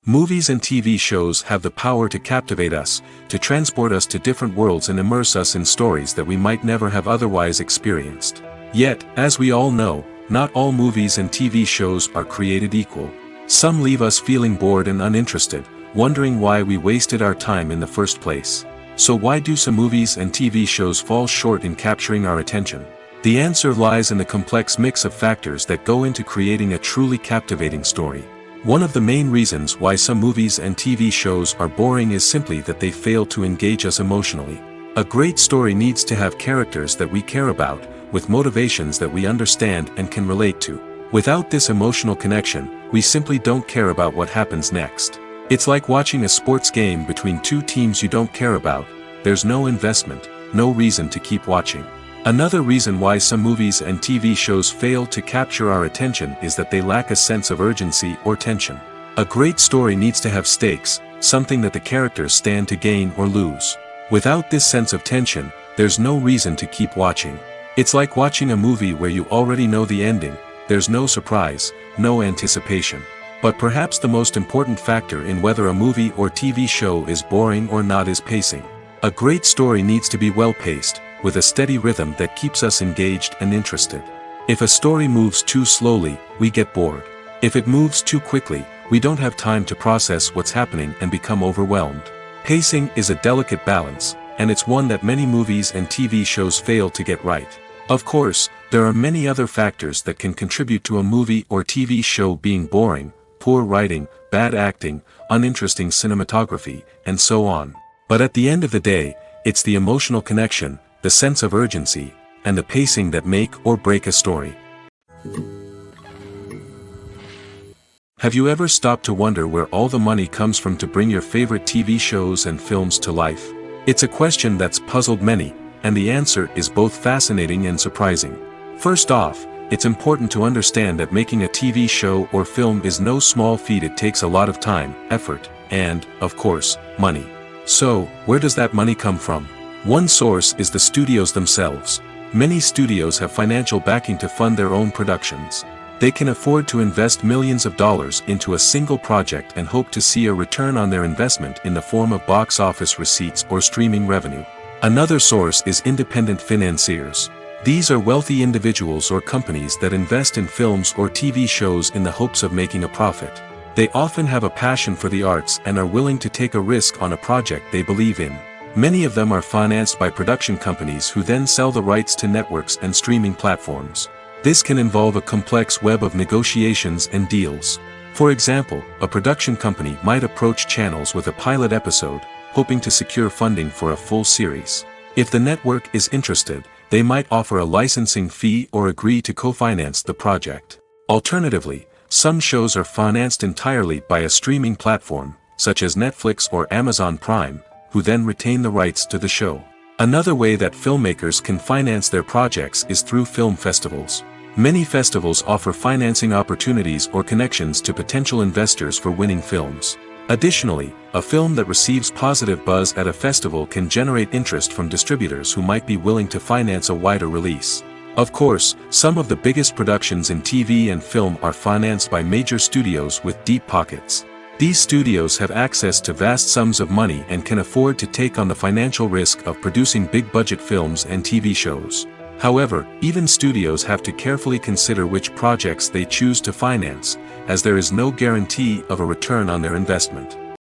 Movies and TV shows have the power to captivate us, to transport us to different worlds and immerse us in stories that we might never have otherwise experienced. Yet, as we all know, not all movies and TV shows are created equal. Some leave us feeling bored and uninterested, wondering why we wasted our time in the first place. So why do some movies and TV shows fall short in capturing our attention? The answer lies in the complex mix of factors that go into creating a truly captivating story. One of the main reasons why some movies and TV shows are boring is simply that they fail to engage us emotionally. A great story needs to have characters that we care about, with motivations that we understand and can relate to. Without this emotional connection, we simply don't care about what happens next. It's like watching a sports game between two teams you don't care about. There's no investment, no reason to keep watching. Another reason why some movies and TV shows fail to capture our attention is that they lack a sense of urgency or tension. A great story needs to have stakes, something that the characters stand to gain or lose. Without this sense of tension, there's no reason to keep watching. It's like watching a movie where you already know the ending. There's no surprise, no anticipation. But perhaps the most important factor in whether a movie or TV show is boring or not is pacing. A great story needs to be well-paced, with a steady rhythm that keeps us engaged and interested. If a story moves too slowly, we get bored. If it moves too quickly, we don't have time to process what's happening and become overwhelmed. Pacing is a delicate balance, and it's one that many movies and TV shows fail to get right. Of course, there are many other factors that can contribute to a movie or TV show being boring: poor writing, bad acting, uninteresting cinematography, and so on. But at the end of the day, it's the emotional connection, the sense of urgency, and the pacing that make or break a story. Have you ever stopped to wonder where all the money comes from to bring your favorite TV shows and films to life? It's a question that's puzzled many, and the answer is both fascinating and surprising. First off, it's important to understand that making a TV show or film is no small feat. It takes a lot of time, effort, and, of course, money. So, where does that money come from? One source is the studios themselves. Many studios have financial backing to fund their own productions. They can afford to invest millions of dollars into a single project and hope to see a return on their investment in the form of box office receipts or streaming revenue. Another source is independent financiers. These are wealthy individuals or companies that invest in films or TV shows in the hopes of making a profit. They often have a passion for the arts and are willing to take a risk on a project they believe in. Many of them are financed by production companies who then sell the rights to networks and streaming platforms. This can involve a complex web of negotiations and deals. For example, a production company might approach channels with a pilot episode, hoping to secure funding for a full series. If the network is interested, they might offer a licensing fee or agree to co-finance the project. Alternatively, some shows are financed entirely by a streaming platform, such as Netflix or Amazon Prime, who then retain the rights to the show. Another way that filmmakers can finance their projects is through film festivals. Many festivals offer financing opportunities or connections to potential investors for winning films. Additionally, a film that receives positive buzz at a festival can generate interest from distributors who might be willing to finance a wider release. Of course, some of the biggest productions in TV and film are financed by major studios with deep pockets. These studios have access to vast sums of money and can afford to take on the financial risk of producing big-budget films and TV shows. However, even studios have to carefully consider which projects they choose to finance, as there is no guarantee of a return on their investment.